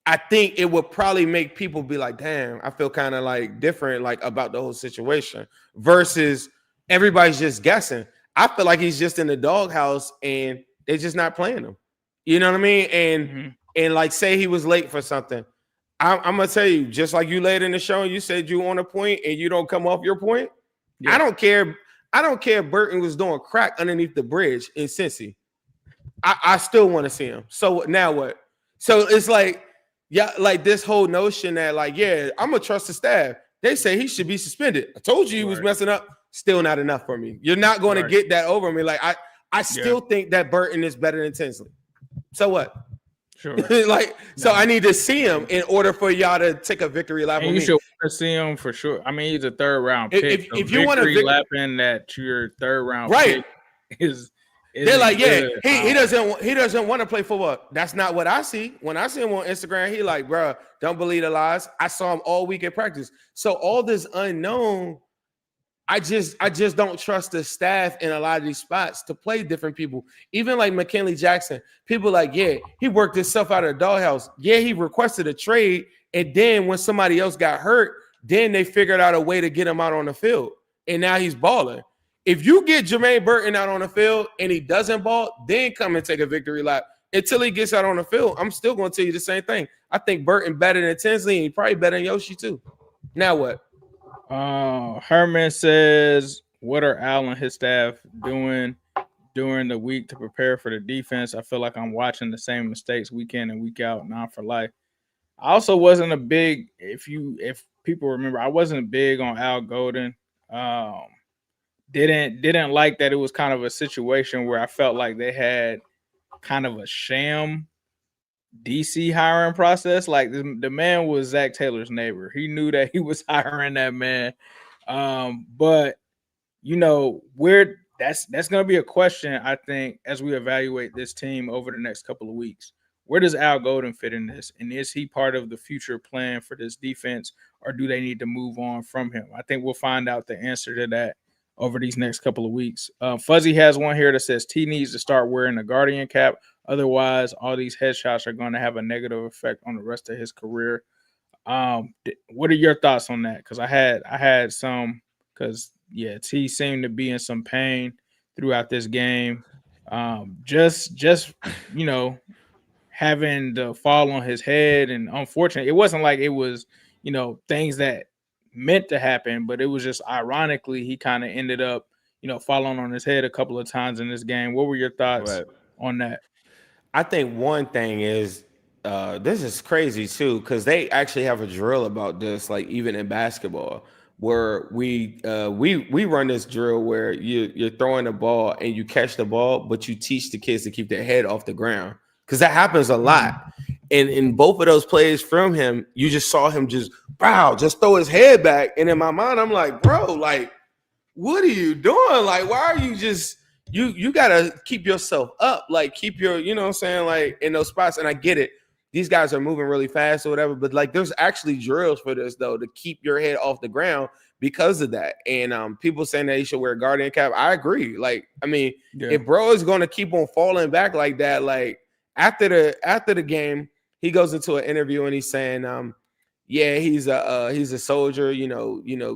I think it would probably make people be like, damn, I feel kind of like different, like about the whole situation, versus everybody's just guessing. I feel like he's just in the doghouse and they're just not playing him. You know what I mean? And like, say he was late for something. I'm gonna tell you, just like you laid in the show, you said you on a point and you don't come off your point. Yeah. I don't care if Burton was doing crack underneath the bridge in Cincy. I still want to see him. So now what? So it's like, yeah, like this whole notion that like, yeah, I'm gonna trust the staff. They say he should be suspended. I told you he was messing up. Still not enough for me. You're not going to get that over me. Like I still think that Burton is better than Tinsley. So what? Sure. So I need to see him in order for y'all to take a victory lap. And you should want to see him for sure. I mean, he's a 3rd round pick. If you want to lapping that your 3rd round pick is they're like, yeah, he doesn't want to play football. That's not what I see. When I see him on Instagram, he like, bro, don't believe the lies. I saw him all week at practice. So all this unknown, I just don't trust the staff in a lot of these spots to play different people. Even like McKinley Jackson, people like, yeah, he worked himself out of the doghouse. Yeah, he requested a trade, and then when somebody else got hurt, then they figured out a way to get him out on the field, and now he's balling. If you get Jermaine Burton out on the field and he doesn't ball, then come and take a victory lap. Until he gets out on the field, I'm still going to tell you the same thing. I think Burton better than Tinsley, and he probably better than Yoshi too. Now what? Herman says, what are Al and his staff doing during the week to prepare for the defense? I feel like I'm watching the same mistakes week in and week out, not for life. I also wasn't a big, if people remember, I wasn't big on Al Golden. didn't like that it was kind of a situation where I felt like they had kind of a sham DC hiring process. Like the man was Zack Taylor's neighbor. He knew that he was hiring that man. But where that's going to be a question, I think, as we evaluate this team over the next couple of weeks. Where does Al Golden fit in this? And is he part of the future plan for this defense, or do they need to move on from him? I think we'll find out the answer to that over these next couple of weeks. Fuzzy has one here that says T needs to start wearing the Guardian cap. Otherwise, all these headshots are going to have a negative effect on the rest of his career. What are your thoughts on that? Because I had some, because T seemed to be in some pain throughout this game. Just having the fall on his head, and unfortunately, it wasn't like it was things that meant to happen, but it was just ironically he kind of ended up falling on his head a couple of times in this game. What were your thoughts on that? I think one thing is this is crazy too, because they actually have a drill about this, like even in basketball, where we run this drill where you're throwing the ball and you catch the ball, but you teach the kids to keep their head off the ground, because that happens a lot. And in both of those plays from him, you just saw him just throw his head back. And in my mind, I'm like, bro, like, what are you doing? Like, why are you just you gotta keep yourself up, like keep your, you know what I'm saying, like in those spots. And I get it. These guys are moving really fast or whatever, but like there's actually drills for this though, to keep your head off the ground because of that. And people saying that he should wear a Guardian cap, I agree. Like, I mean, if Burrow is going to keep on falling back like that, like after the game, he goes into an interview and he's saying, he's a soldier,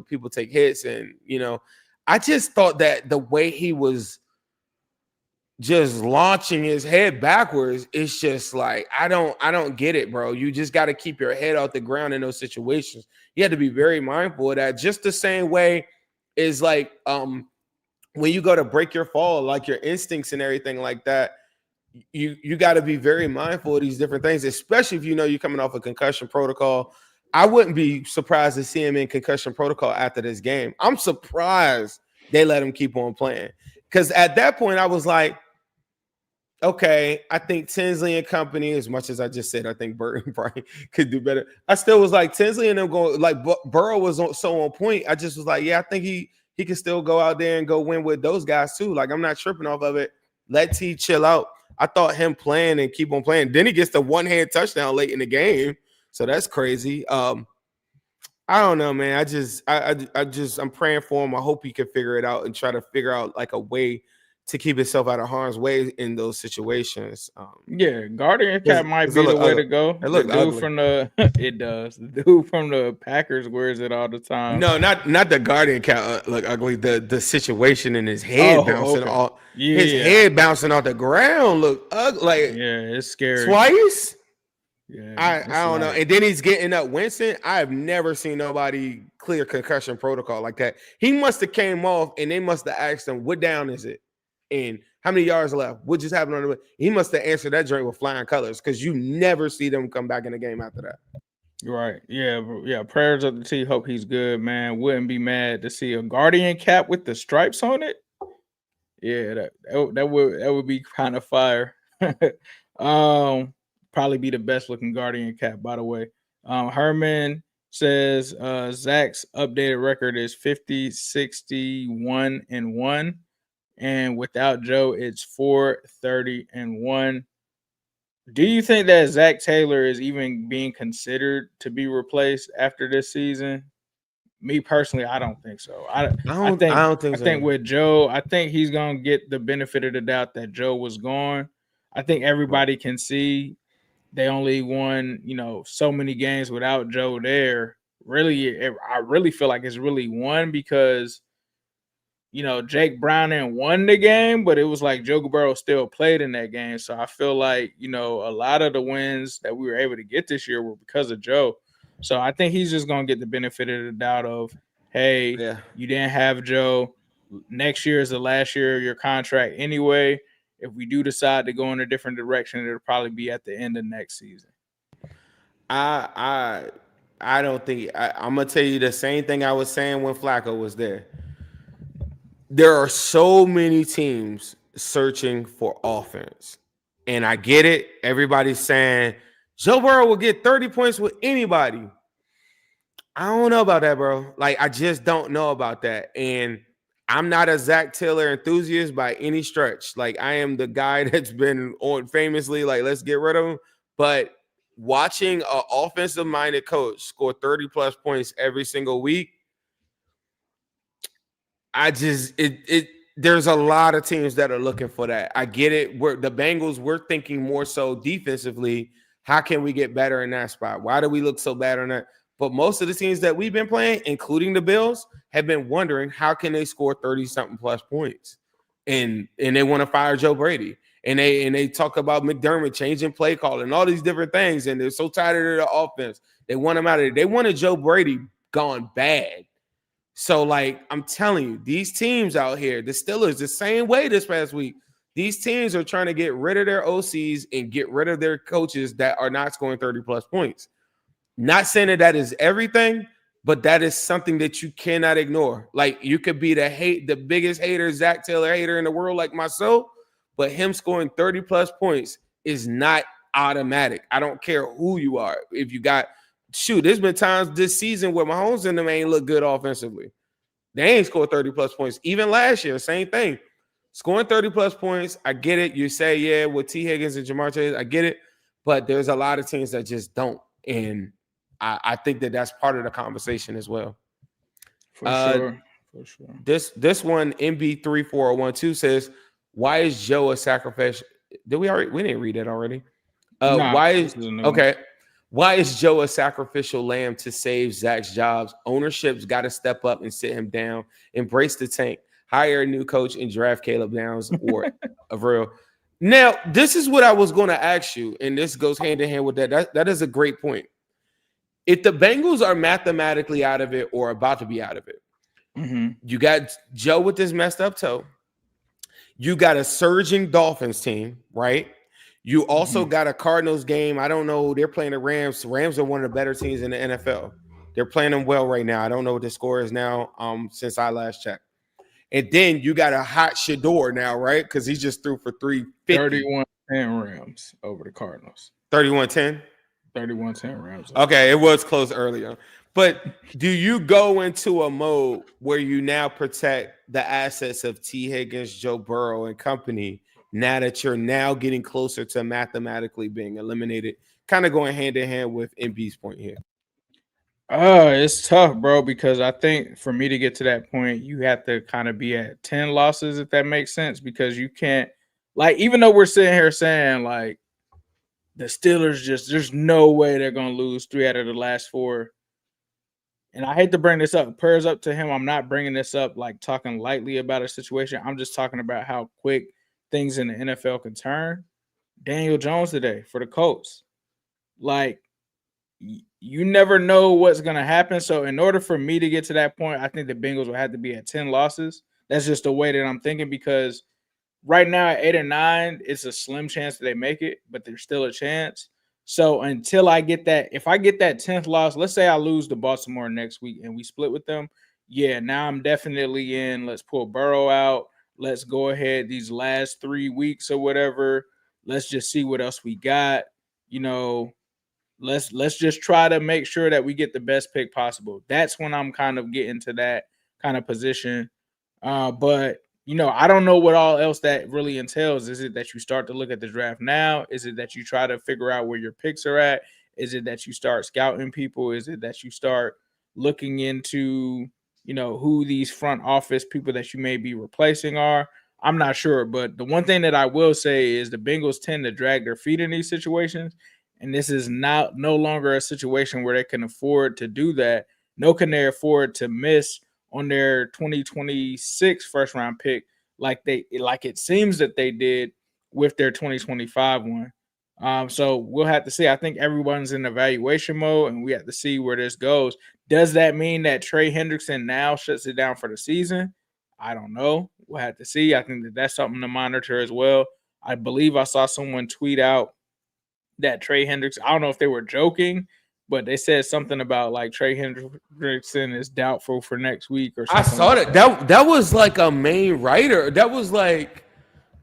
people take hits, and I just thought that the way he was just launching his head backwards, it's just like I don't get it, bro. You just got to keep your head off the ground in those situations. You have to be very mindful of that. Just the same way is like when you go to break your fall, like your instincts and everything like that, you got to be very mindful of these different things, especially if you're coming off a concussion protocol. I wouldn't be surprised to see him in concussion protocol after this game. I'm surprised they let him keep on playing, because at that point I was like, okay, I think Tinsley and company, as much as I just said, I think Burt and Brian could do better. I still was like, Tinsley and them going, like Burrow was so on point. I just was like, I think he can still go out there and go win with those guys too. Like, I'm not tripping off of it. Let T chill out. I thought him playing and keep on playing. Then he gets the one-hand touchdown late in the game. So that's crazy. I don't know, man. I'm praying for him. I hope he can figure it out and try to figure out like a way to keep himself out of harm's way in those situations. Guardian cap might be the way to go. It looks ugly. From the it does. The dude from the Packers wears it all the time. No, not the Guardian cap look ugly. The situation in his head bouncing off. Yeah, his head bouncing off the ground look ugly. Like, it's scary. Twice. Yeah, I don't know. And then he's getting up wincing. I've never seen nobody clear concussion protocol like that. He must have came off and they must have asked him, what down is it? And how many yards left? What just happened on the way? He must have answered that joint with flying colors, because you never see them come back in the game after that. Right. Yeah. Prayers up to T. Hope he's good, man. Wouldn't be mad to see a Guardian cap with the stripes on it. Yeah, that would be kind of fire. Probably be the best looking Guardian cap, by the way. Herman says Zach's updated record is 50, 61, and 1. And without Joe, it's 4-30-1. Do you think that Zack Taylor is even being considered to be replaced after this season? Me personally, I don't think so. I don't think so. I think with Joe, I think he's gonna get the benefit of the doubt that Joe was gone. I think everybody can see they only won, so many games without Joe there. Really, I really feel like it's really won because Jake Browning won the game, but it was like Joe Burrow still played in that game. So I feel like, a lot of the wins that we were able to get this year were because of Joe. So I think he's just going to get the benefit of the doubt of, hey, you didn't have Joe. Next year is the last year of your contract anyway. If we do decide to go in a different direction, it'll probably be at the end of next season. I don't think I'm going to tell you the same thing I was saying when Flacco was there. there are so many teams searching for offense. And I get it. Everybody's saying Joe Burrow will get 30 points with anybody. I don't know about that, bro. Like, I just don't know about that. And I'm not a Zack Taylor enthusiast by any stretch. Like, I am the guy that's been on famously, like, let's get rid of him. But watching an offensive-minded coach score 30-plus points every single week, there's a lot of teams that are looking for that. I get it. The Bengals, we're thinking more so defensively. How can we get better in that spot? Why do we look so bad on that? But most of the teams that we've been playing, including the Bills, have been wondering how can they score 30-something plus points. And they want to fire Joe Brady. And they talk about McDermott changing play call and all these different things. And they're so tired of the offense. They want him out of there. They wanted Joe Brady gone bad. So, like, I'm telling you, these teams out here, the Steelers, the same way this past week, these teams are trying to get rid of their OCs and get rid of their coaches that are not scoring 30-plus points. Not saying that is everything, but that is something that you cannot ignore. Like, you could be the biggest hater, Zack Taylor hater in the world like myself, but him scoring 30-plus points is not automatic. I don't care who you are. If you got there's been times this season where Mahomes and them ain't look good offensively. They ain't scored 30-plus points. Even last year, same thing. Scoring 30-plus points, I get it. You say, yeah, with T. Higgins and Jamar Chase, I get it. But there's a lot of teams that just don't. And I think that that's part of the conversation as well. For sure. This one, MB34012 says, why is Joe a sacrificial? We didn't read that already. Why is Joe a sacrificial lamb to save Zach's jobs? Ownership's got to step up and sit him down. Embrace the tank. Hire a new coach and draft Caleb Downs or Avril. Now, this is what I was going to ask you, and this goes hand in hand with that. That is a great point. If the Bengals are mathematically out of it or about to be out of it, you got Joe with this messed up toe. You got a surging Dolphins team, right? You also got a Cardinals game. I don't know. They're playing the Rams. Rams are one of the better teams in the NFL. They're playing them well right now. I don't know what the score is now since I last checked. And then you got a hot Shador now, right? Because he just threw for 350. 31-10 Rams over the Cardinals. 31-10? 31-10 Rams. Okay, it was close earlier. But do you go into a mode where you now protect the assets of T. Higgins, Joe Burrow, and company now that you're now getting closer to mathematically being eliminated? Kind of going hand in hand with MB's point here. It's tough, bro, because I think for me to get to that point, you have to kind of be at 10 losses, if that makes sense, because you can't, like, even though we're sitting here saying, like, the Steelers there's no way they're going to lose 3 out of the last 4. And I hate to bring this up. Prayers up to him. I'm not bringing this up, like, talking lightly about a situation. I'm just talking about how quick things in the NFL can turn. Daniel Jones today for the Colts. Like, you never know what's going to happen. So in order for me to get to that point, I think the Bengals will have to be at 10 losses. That's just the way that I'm thinking, because right now at 8 and 9, it's a slim chance that they make it, but there's still a chance. So until I get that, if I get that 10th loss, let's say I lose to Baltimore next week and we split with them. Yeah, now I'm definitely in. Let's pull Burrow out. Let's go ahead these last 3 weeks or whatever. Let's just see what else we got. You know, let's just try to make sure that we get the best pick possible. That's when I'm kind of getting to that kind of position. But, you know, I don't know what all else that really entails. Is it that you start to look at the draft now? Is it that you try to figure out where your picks are at? Is it that you start scouting people? Is it that you start looking into, you know, who these front office people that you may be replacing are? I'm not sure. But the one thing that I will say is the Bengals tend to drag their feet in these situations. And this is no longer a situation where they can afford to do that. Nor can they afford to miss on their 2026 first round pick like it seems that they did with their 2025 one. So we'll have to see. I think everyone's in evaluation mode, and we have to see where this goes. Does that mean that Trey Hendrickson now shuts it down for the season? I don't know. We'll have to see. I think that that's something to monitor as well. I believe I saw someone tweet out that Trey Hendrickson, I don't know if they were joking, but they said something about like Trey Hendrickson is doubtful for next week or I something. saw like that. That was like a main writer. That was like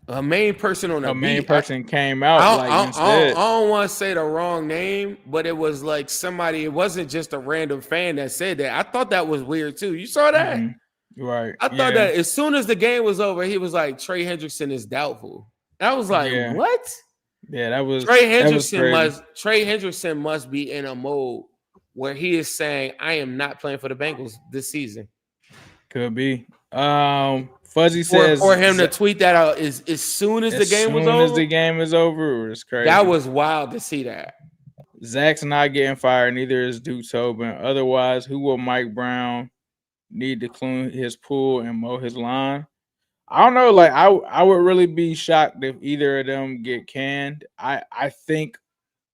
a main person on the A main beat. person came out like and said, I don't want to say the wrong name, but it was like somebody. It wasn't just a random fan that said that. I thought that was weird too. You saw that? Right. I thought that as soon as the game was over, he was like, Trey Hendrickson is doubtful. I was like, what? Yeah, that was Trey Hendrickson must be in a mode where he is saying, I am not playing for the Bengals this season. Could be. Fuzzy says for him to tweet that out is as soon as the game was over. As soon as the game is over, it was crazy. That was wild to see that. Zach's not getting fired, neither is Duke Tobin. Otherwise, who will Mike Brown need to clean his pool and mow his lawn? I don't know. Like I would really be shocked if either of them get canned. I think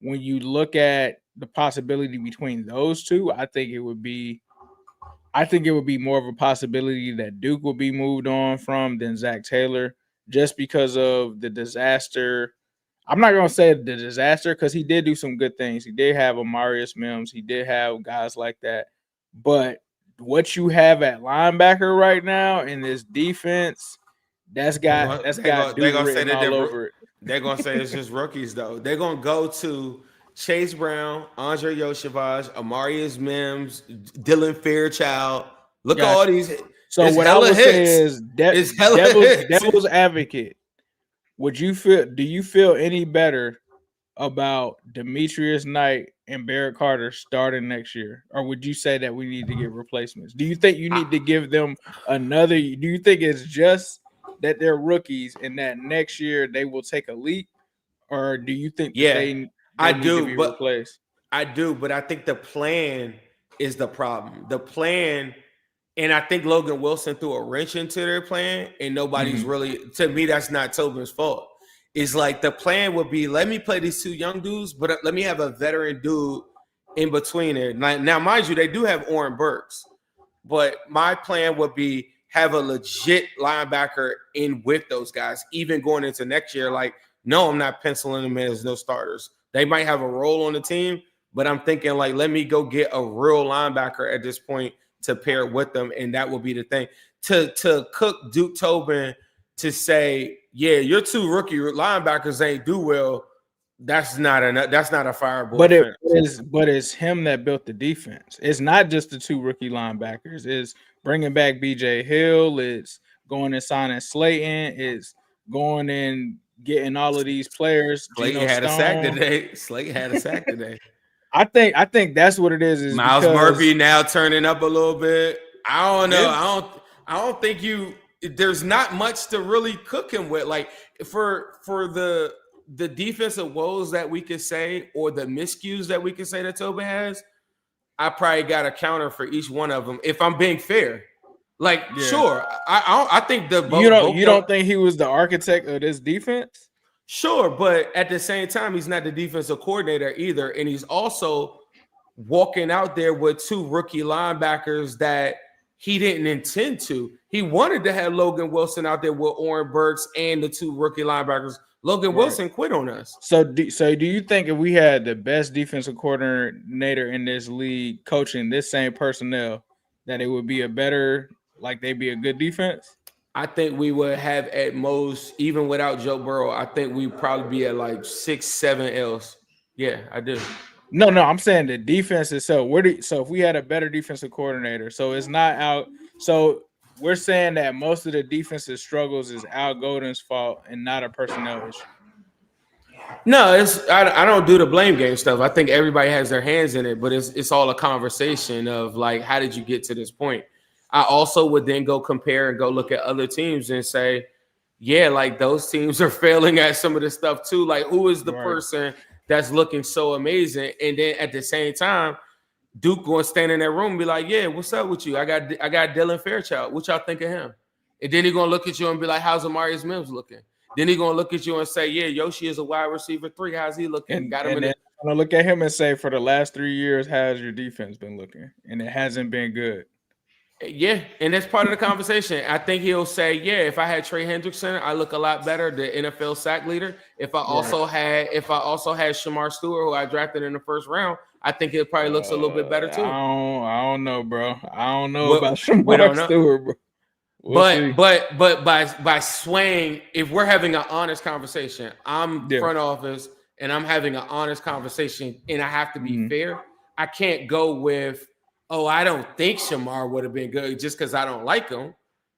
when you look at the possibility between those two, I think it would be more of a possibility that Duke will be moved on from than Zack Taylor, just because of the disaster. I'm not gonna say the disaster because he did do some good things. He did have Amarius Mims. He did have guys like that. But what you have at linebacker right now in this defense, that's got Duke written all over it. They're gonna say it's just rookies though. They're gonna go to Chase Brown, Andre Yoshivage, Amarius Mims, Dylan Fairchild. Look at all these. So what I would say is devil's advocate. Do you feel any better about Demetrius Knight and Barrett Carter starting next year? Or would you say that we need to get replacements? Do you think you need to give them another? Do you think it's just that they're rookies and that next year they will take a leap? Or do you think I do, but I think the plan is the problem. The plan, and I think Logan Wilson threw a wrench into their plan, and nobody's really, to me, that's not Tobin's fault. It's like the plan would be, let me play these two young dudes, but let me have a veteran dude in between there. Now, mind you, they do have Oren Burks, but my plan would be have a legit linebacker in with those guys, even going into next year. Like, no, I'm not penciling them in as no starters. They might have a role on the team, but I'm thinking like, let me go get a real linebacker at this point to pair with them, and that will be the thing. To cook Duke Tobin to say, yeah, your two rookie linebackers ain't do well. That's not a fireable. But it's him that built the defense. It's not just the two rookie linebackers. It's bringing back B.J. Hill. It's going and signing Slayton. It's going and getting all of these players. Slayton had a sack today. I think that's what it is Miles Murphy now turning up a little bit. I don't know. I don't think there's not much to really cook him with. Like for the defensive woes that we could say, or the miscues that we could say that Tobin has, I probably got a counter for each one of them if I'm being fair. Like, sure, I think you don't think he was the architect of this defense? Sure, but at the same time, he's not the defensive coordinator either, and he's also walking out there with two rookie linebackers that he didn't intend to. He wanted to have Logan Wilson out there with Oren Burks and the two rookie linebackers. Logan Wilson quit on us. So do you think if we had the best defensive coordinator in this league coaching this same personnel, that it would be they'd be a good defense? I think we would have at most, even without Joe Burrow, I think we'd probably be at like 6-7 L's. Yeah, I do. No, I'm saying the defense itself. So if we had a better defensive coordinator, so it's not out. So we're saying that most of the defensive struggles is Al Golden's fault and not a personnel issue. No, I don't do the blame game stuff. I think everybody has their hands in it, but it's all a conversation of like, how did you get to this point? I also would then go compare and go look at other teams and say, yeah, like those teams are failing at some of this stuff too. Like, who is the person that's looking so amazing? And then at the same time, Duke going to stand in that room and be like, yeah, what's up with you? I got Dylan Fairchild. What y'all think of him? And then he going to look at you and be like, how's Amarius Mims looking? Then he going to look at you and say, yeah, Yoshi is a wide receiver 3. How's he looking? And I'm going to look at him and say, for the last 3 years, how's your defense been looking? And it hasn't been good. Yeah, and that's part of the conversation. I think he'll say, "Yeah, if I had Trey Hendrickson, I look a lot better, the NFL sack leader. If I also had Shamar Stewart, who I drafted in the first round, I think it probably looks a little bit better too." I don't know, bro. I don't know We- about we don't Shamar know. Stewart, bro. We'll see. But by swaying, if we're having an honest conversation, I'm front office and I'm having an honest conversation, and I have to be fair. I can't go with, oh, I don't think Shamar would have been good just because I don't like him.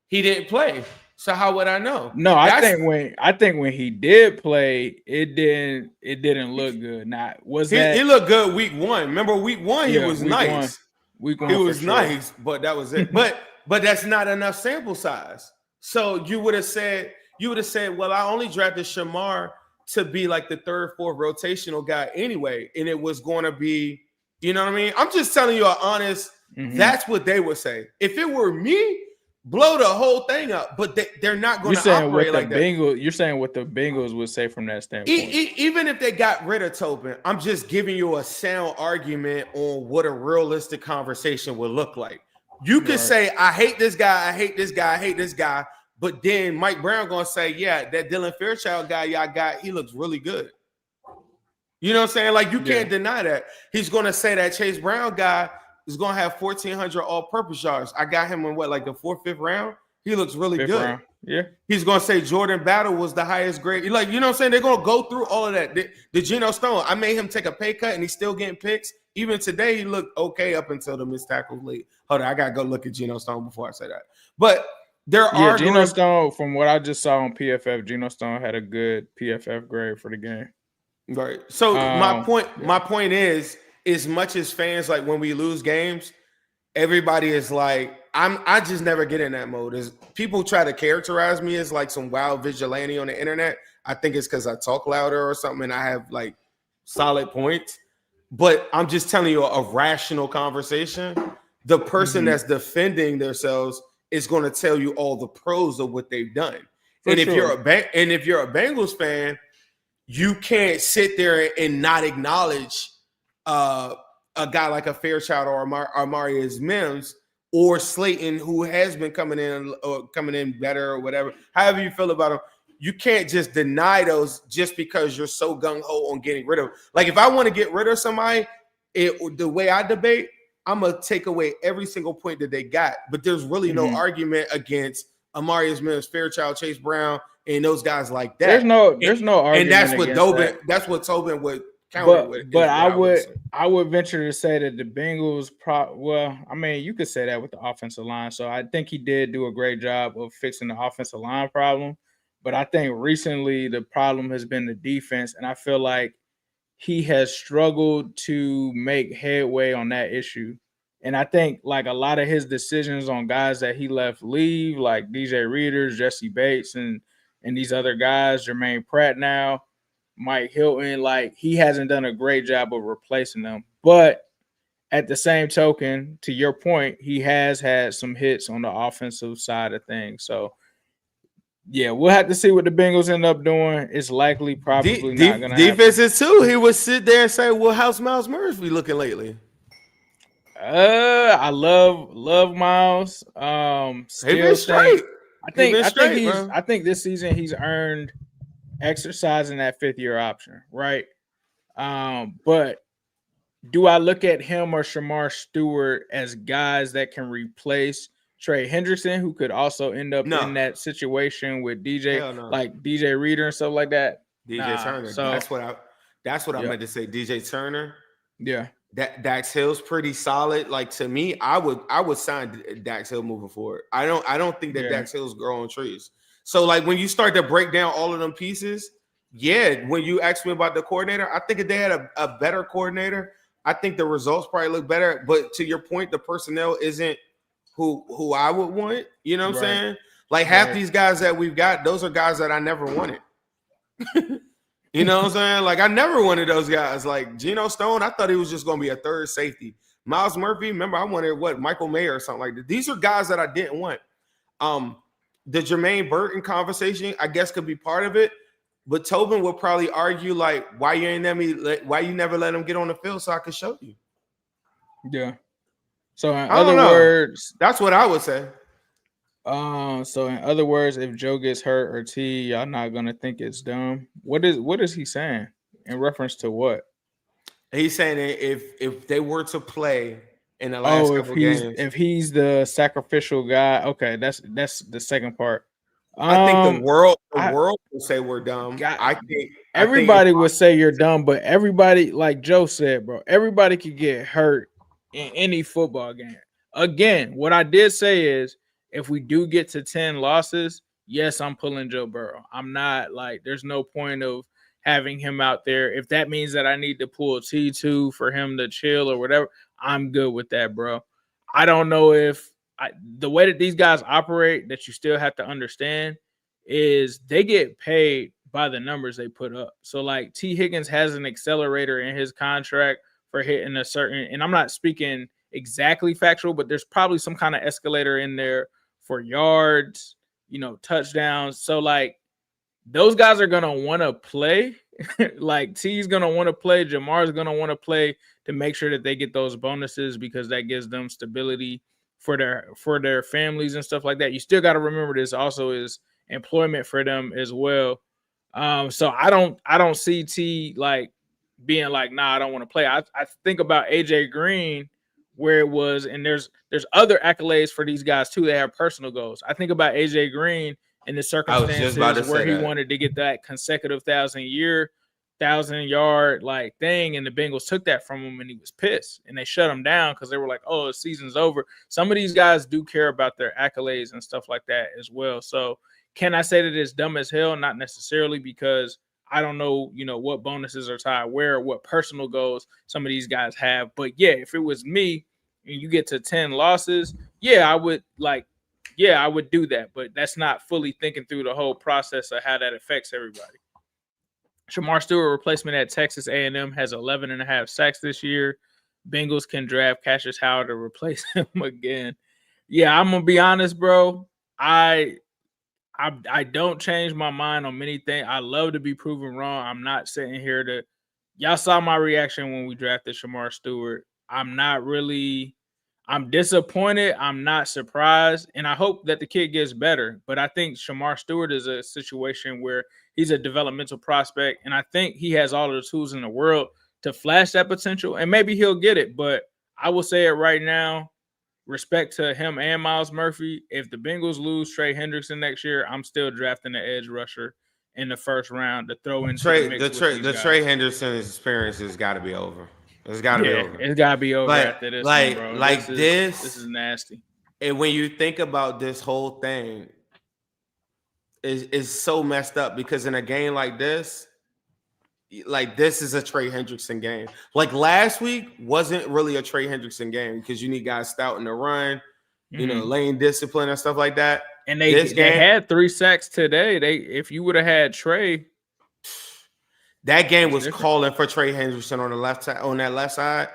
He didn't play, so how would I know? No, I think when he did play, it didn't look good. Now he looked good week 1. Remember week 1, he was nice. Week 1, he was nice, but that was it. but that's not enough sample size. So you would have said, well, I only drafted Shamar to be like the 3rd, 4th rotational guy anyway, and it was going to be, you know what I mean? I'm just telling you an honest. That's what they would say. If it were me, blow the whole thing up. But they're not going to operate like that. You're saying what the Bengals would say from that standpoint. Even if they got rid of Tobin, I'm just giving you a sound argument on what a realistic conversation would look like. You could say, I hate this guy, I hate this guy, I hate this guy. But then Mike Brown going to say, yeah, that Dylan Fairchild guy y'all got, he looks really good. You know what I'm saying? Like, you can't deny that. He's going to say that Chase Brown guy is going to have 1,400 all-purpose yards. I got him in like the 4th, 5th round? He looks really good. Round. Yeah. He's going to say Jordan Battle was the highest grade. Like, you know what I'm saying? They're going to go through all of that. The Geno Stone, I made him take a pay cut, and he's still getting picks. Even today, he looked okay up until the missed tackles late. Hold on, I got to go look at Geno Stone before I say that. But there are Geno Stone, from what I just saw on PFF, Geno Stone had a good PFF grade for the game. Right. So my point is, as much as fans, like when we lose games, everybody is like, I just never get in that mode. Is people try to characterize me as like some wild vigilante on the internet. I think it's because I talk louder or something and I have like solid points. But I'm just telling you a rational conversation. The person that's defending themselves is going to tell you all the pros of what they've done. If you're a Bengals fan, you can't sit there and not acknowledge a guy like a Fairchild or Amarius Mims or Slayton, who has been coming in better or whatever. However you feel about him, you can't just deny those just because you're so gung-ho on getting rid of them. Like, if I want to get rid of somebody, the way I debate, I'm going to take away every single point that they got. But there's really no argument against Amarius Mims, Fairchild, Chase Brown, and those guys like that. There's no argument. And that's what Tobin would counter with. But I would venture to say that the Bengals you could say that with the offensive line. So I think he did do a great job of fixing the offensive line problem. But I think recently the problem has been the defense, and I feel like he has struggled to make headway on that issue. And I think like a lot of his decisions on guys that he left leave, like DJ Readers, Jesse Bates, and these other guys, Jermaine Pratt now, Mike Hilton, like he hasn't done a great job of replacing them. But at the same token, to your point, he has had some hits on the offensive side of things. So yeah, we'll have to see what the Bengals end up doing. It's likely probably not going to happen. Defenses too. He would sit there and say, well, how's Miles Murphy looking lately? I love Miles. He been straight. I think this season he's earned exercising that 5th-year option, right? But do I look at him or Shamar Stewart as guys that can replace Trey Hendrickson, who could also end up in that situation with like DJ Reader and stuff like that? DJ Turner. So that's what I meant to say. DJ Turner. Yeah. Dax Hill's pretty solid. Like, to me, I would sign Dax Hill moving forward. I don't think that Dax Hill's growing trees. So like when you start to break down all of them pieces, when you ask me about the coordinator, I think if they had a better coordinator, I think the results probably look better. But to your point, the personnel isn't who I would want. You know what I'm saying? Like half these guys that we've got, those are guys that I never wanted. You know what I'm saying? Like I never wanted those guys. Like Geno Stone, I thought he was just going to be a third safety. Miles Murphy, remember I wanted Michael Mayer or something like that. These are guys that I didn't want. The Jermaine Burton conversation, I guess, could be part of it. But Tobin would probably argue like, why you never let him get on the field so I could show you? Yeah. So in I other don't know. words, That's what I would say. if Joe gets hurt or T, y'all not gonna think it's dumb. What is he saying in reference to what? He's saying that if they were to play in the last Oh, couple games, if he's the sacrificial guy, okay, that's the second part. I think the world I will say we're dumb. got I think everybody would say you're dumb, but everybody, like Joe said, bro, everybody could get hurt in any football game. Again, what I did say is if we do get to 10 losses, yes, I'm pulling Joe Burrow. I'm not like there's no point of having him out there. If that means that I need to pull T2 for him to chill or whatever, I'm good with that, bro. I don't know if the way that these guys operate that you still have to understand is they get paid by the numbers they put up. So like T. Higgins has an accelerator in his contract for hitting a certain, and I'm not speaking exactly factual, but there's probably some kind of escalator in there for yards, touchdowns. So like those guys are gonna want to play. Like T's gonna want to play, Jamar's gonna want to play to make sure that they get those bonuses because that gives them stability for their families and stuff like that. You still got to remember this also is employment for them as well. So I don't see T like being like, nah, I don't want to play. I think about AJ Green where it was, and there's other accolades for these guys too. They have personal goals. I think about AJ Green in the circumstances where he wanted to get that consecutive 1,000-yard like thing, and the Bengals took that from him, and he was pissed, and they shut him down because they were like, "Oh, the season's over." Some of these guys do care about their accolades and stuff like that as well. So, can I say that it's dumb as hell? Not necessarily, because I don't know, what bonuses are tied where, what personal goals some of these guys have. But yeah, if it was me and you get to 10 losses, I would do that. But that's not fully thinking through the whole process of how that affects everybody. Shamar Stewart replacement at Texas A&M has 11.5 sacks this year. Bengals can draft Cassius Howard to replace him again. Yeah, I'm gonna be honest, bro. I don't change my mind on many things. I love to be proven wrong. I'm not sitting here to. Y'all saw my reaction when we drafted Shamar Stewart. I'm disappointed. I'm not surprised. And I hope that the kid gets better. But I think Shamar Stewart is a situation where he's a developmental prospect. And I think he has all of the tools in the world to flash that potential. And maybe he'll get it. But I will say it right now, respect to him and Myles Murphy. If the Bengals lose Trey Hendrickson next year, I'm still drafting the edge rusher in the first round to throw into the Trey Henderson experience has got to be over. It's got to be over. It's got to be over after this one, bro. This is nasty. And when you think about this whole thing, is so messed up because in a game like this is a Trey Hendrickson game. Like last week wasn't really a Trey Hendrickson game because you need guys stout in the run, lane discipline and stuff like that. And they had 3 sacks today. If you would have had Trey, that game was calling for Trey Hendrickson on the left side, on that left side.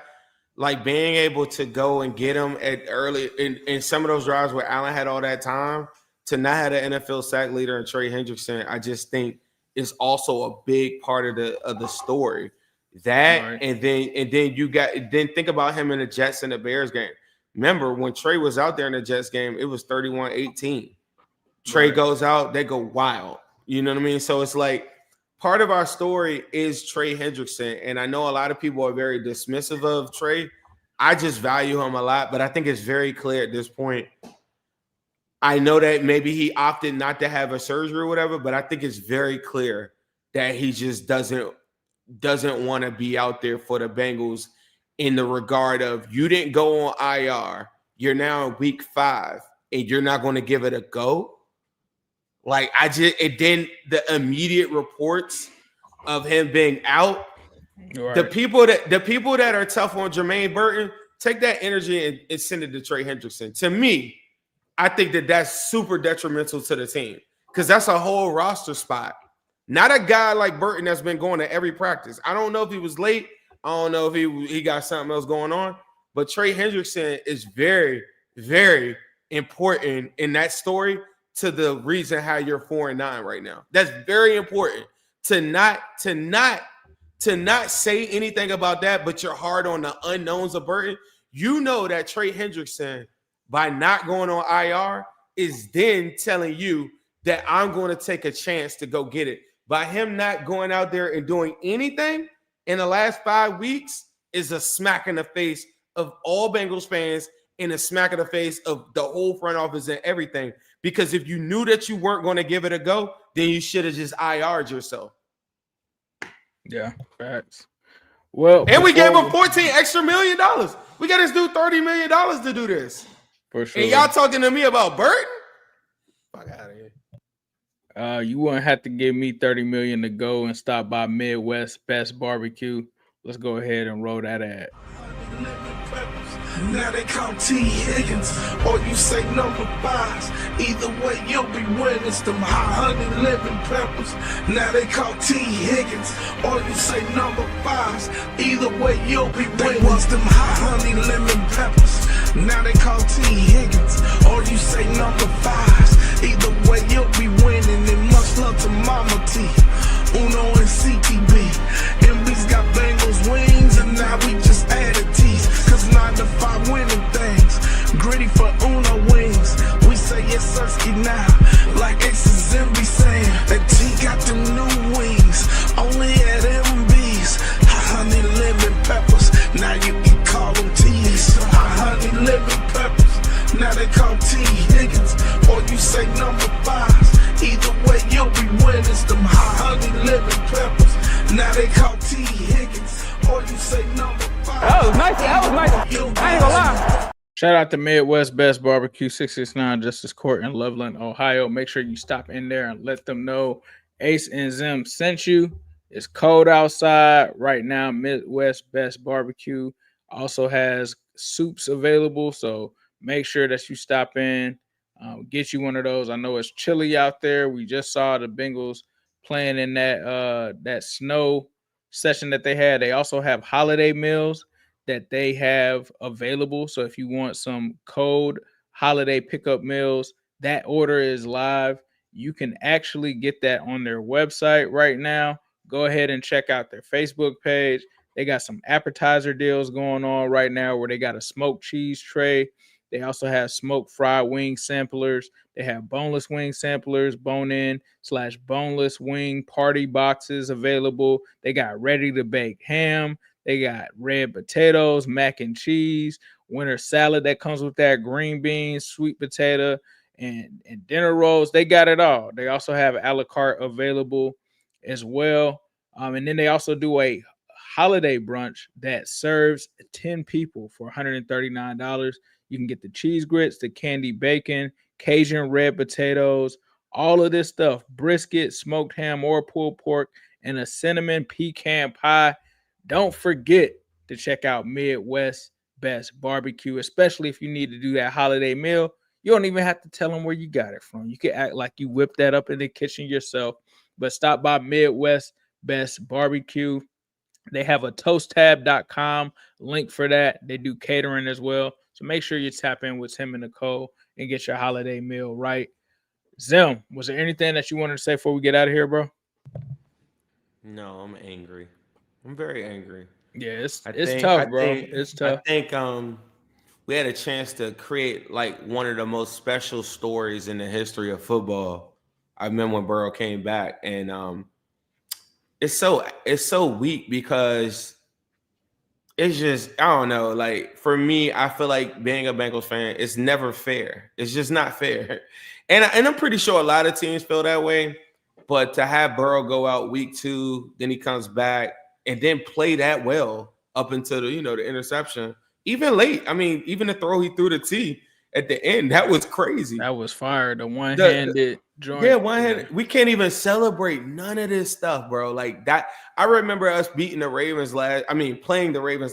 Like being able to go and get him at early in some of those drives where Allen had all that time to not have an NFL sack leader and Trey Hendrickson, I just think is also a big part of the story. That right. and then think about him in the Jets and the Bears game. Remember when Trey was out there in the Jets game, it was 31-18. Trey goes out, they go wild. You know what I mean? So it's like part of our story is Trey Hendrickson. And I know a lot of people are very dismissive of Trey. I just value him a lot, but I think it's very clear at this point. I know that maybe he opted not to have a surgery or whatever, but I think it's very clear that he just doesn't want to be out there for the Bengals in the regard of you didn't go on IR. You're now in week 5 and you're not going to give it a go. Like then the immediate reports of him being out. Right. The people that are tough on Jermaine Burton, take that energy and send it to Trey Hendrickson. To me, I think that's super detrimental to the team because that's a whole roster spot. Not a guy like Burton that's been going to every practice. I don't know if he was late. I don't know if he got something else going on. But Trey Hendrickson is very, very important in that story to the reason how you're 4-9 right now. That's very important to not say anything about that, but you're hard on the unknowns of Burton. You know that Trey Hendrickson, by not going on IR, is then telling you that I'm going to take a chance to go get it. By him not going out there and doing anything in the last 5 weeks is a smack in the face of all Bengals fans and a smack in the face of the whole front office and everything. Because if you knew that you weren't going to give it a go, then you should have just IR'd yourself. Yeah, facts. Well, and we gave him $14 million. We got this dude $30 million to do this. For sure. And y'all talking to me about Burton? Fuck out of here. You wouldn't have to give me $30 million to go and stop by Midwest Best Barbecue. Let's go ahead and roll that ad. Now they call T. Higgins, or you say number 5s. Either way, you'll be winning. It's them high honey lemon peppers. Now they call T. Higgins, or you say number 5s. Either way, you'll be winning. It's them high honey lemon peppers. Now they call T. Higgins, or you say number 5s. Either way, you'll be winning. And much love to Mama T, Uno and CTB. MB's got Bengals wings, and now we just added T's. 9 to 5 winning things. Gritty for Uno wings. We say yes, Sirski now. Like X's and be saying that T got them new wings. Only at MB's. High honey lemon peppers. Now you can call them T's. High honey lemon peppers. Now they call T. Higgins. Or you say number 5s. Either way, you'll be winning. It's them high honey lemon peppers. Now they call T. Higgins. Or you say number 5. That was nice. I ain't gonna lie. Shout out to Midwest Best Barbecue, 669 Justice Court in Loveland, Ohio. Make sure you stop in there and let them know Ace and Zim sent you. It's cold outside right now. Midwest Best Barbecue also has soups available, so make sure that you stop in, get you one of those. I know it's chilly out there. We just saw the Bengals playing in that snow session that they had. They also have holiday meals that they have available. So if you want some cold holiday pickup meals, that order is live. You can actually get that on their website right now. Go ahead and check out their Facebook page. They got some appetizer deals going on right now where they got a smoked cheese tray. They also have smoked fried wing samplers. They have boneless wing samplers, bone-in/boneless wing party boxes available. They got ready-to-bake ham. They got red potatoes, mac and cheese, winter salad that comes with that, green beans, sweet potato, and dinner rolls. They got it all. They also have a la carte available as well. And then they also do a holiday brunch that serves 10 people for $139. You can get the cheese grits, the candy bacon, Cajun red potatoes, all of this stuff, brisket, smoked ham or pulled pork, and a cinnamon pecan pie. Don't forget to check out Midwest Best Barbecue, especially if you need to do that holiday meal. You don't even have to tell them where you got it from. You can act like you whipped that up in the kitchen yourself, but stop by Midwest Best Barbecue. They have a toasttab.com link for that. They do catering as well. So make sure you tap in with Tim and Nicole and get your holiday meal right. Zim, was there anything that you wanted to say before we get out of here, bro? No, I'm angry. I'm very angry. Yeah, it's tough, bro. It's tough. I think we had a chance to create like one of the most special stories in the history of football. I remember when Burrow came back, and it's so weak because it's just, I don't know. Like for me, I feel like being a Bengals fan, it's never fair. It's just not fair. And I'm pretty sure a lot of teams feel that way. But to have Burrow go out week 2, then he comes back and then play that well up until the interception, even late. I mean, even the throw he threw to T at the end, that was crazy. That was fire. The one-handed joint. Yeah, one-handed. We can't even celebrate none of this stuff, bro. Like that. I remember us playing the Ravens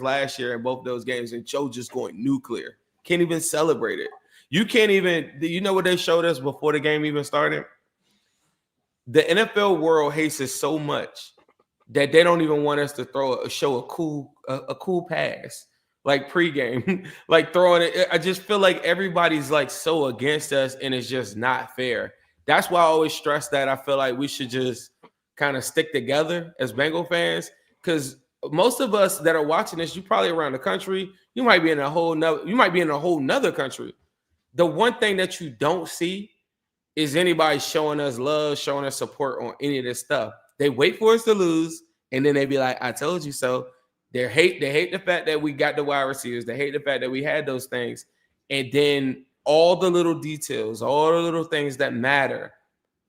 last year in both those games, and Joe just going nuclear. Can't even celebrate it. You can't even. You know what they showed us before the game even started? The NFL world hates us so much that they don't even want us to show a cool pass, like pregame, like throwing it. I just feel like everybody's like so against us, and it's just not fair. That's why I always stress that I feel like we should just kind of stick together as Bengal fans, because most of us that are watching this, you probably around the country, you might be in a whole nother country. The one thing that you don't see is anybody showing us love, showing us support on any of this stuff. They wait for us to lose, and then they be like, I told you so. They hate the fact that we got the wide receivers. They hate the fact that we had those things. And then all the little details, all the little things that matter,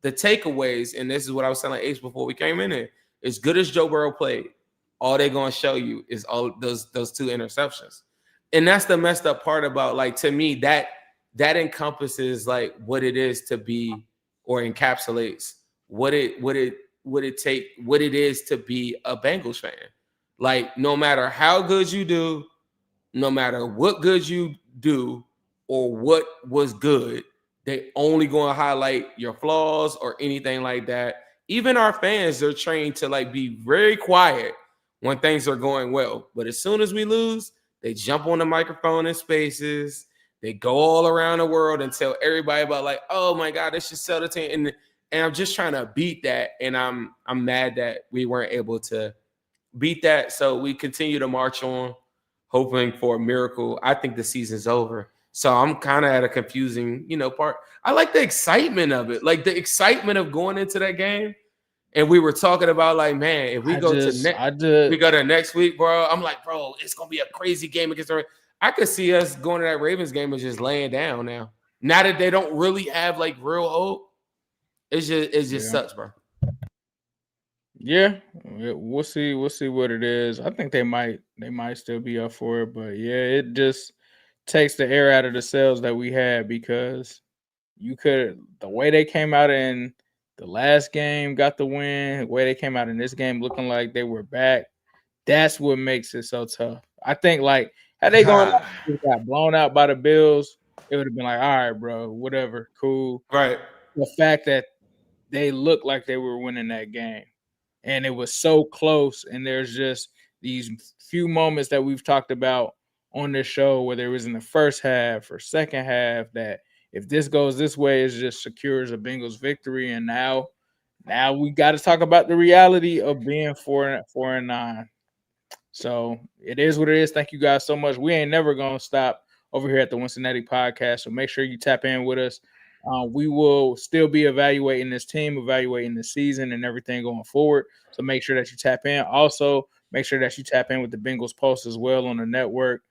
the takeaways, and this is what I was telling Ace before we came in here, as good as Joe Burrow played, all they're going to show you is all those 2 interceptions. And that's the messed up part about, like, to me, that encompasses like what it is to be, or encapsulates what it is to be a Bengals fan. Like, no matter how good you do, no matter what good you do or what was good, they only going to highlight your flaws or anything like that. Even our fans are trained to like be very quiet when things are going well. But as soon as we lose, they jump on the microphone in spaces. They go all around the world and tell everybody about like, oh my God, this should sell the team. And I'm just trying to beat that. And I'm mad that we weren't able to beat that. So we continue to march on, hoping for a miracle. I think the season's over. So I'm kind of at a confusing, part. I like the excitement of it. Like the excitement of going into that game. And we were talking about like, man, if we go to next week, bro, I'm like, bro, it's going to be a crazy game against the I could see us going to that Ravens game and just laying down now. Now that they don't really have like real hope, it just sucks, bro. Yeah, we'll see. We'll see what it is. I think they might still be up for it, but yeah, it just takes the air out of the sails that we had, because the way they came out in the last game, got the win, the way they came out in this game looking like they were back, that's what makes it so tough. I think like had they got blown out by the Bills, it would have been like, all right, bro, whatever, cool. Right. The fact that they looked like they were winning that game, and it was so close, and there's just these few moments that we've talked about on this show, whether it was in the first half or second half, that if this goes this way, it just secures a Bengals victory. And now we got to talk about the reality of being 4-9. So it is what it is. Thank you guys so much. We ain't never going to stop over here at the Cincinnati Podcast. So make sure you tap in with us. We will still be evaluating this team, evaluating the season and everything going forward. So make sure that you tap in. Also, make sure that you tap in with the Bengals Post as well on the network.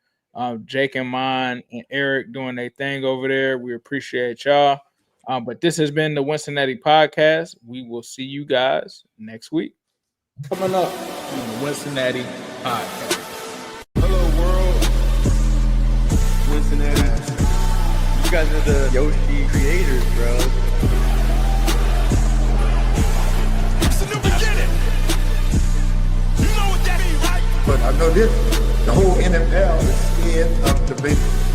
Jake and mine and Eric doing their thing over there. We appreciate y'all. But this has been the Cincinnati Podcast. We will see you guys next week. Coming up on the Cincinnati Podcast. Hello, world. Cincinnati. You guys are the Yoshi creators, bro. It's a new beginning. You know what that means, right? But I know this, the whole NFL is scared of the Bengals.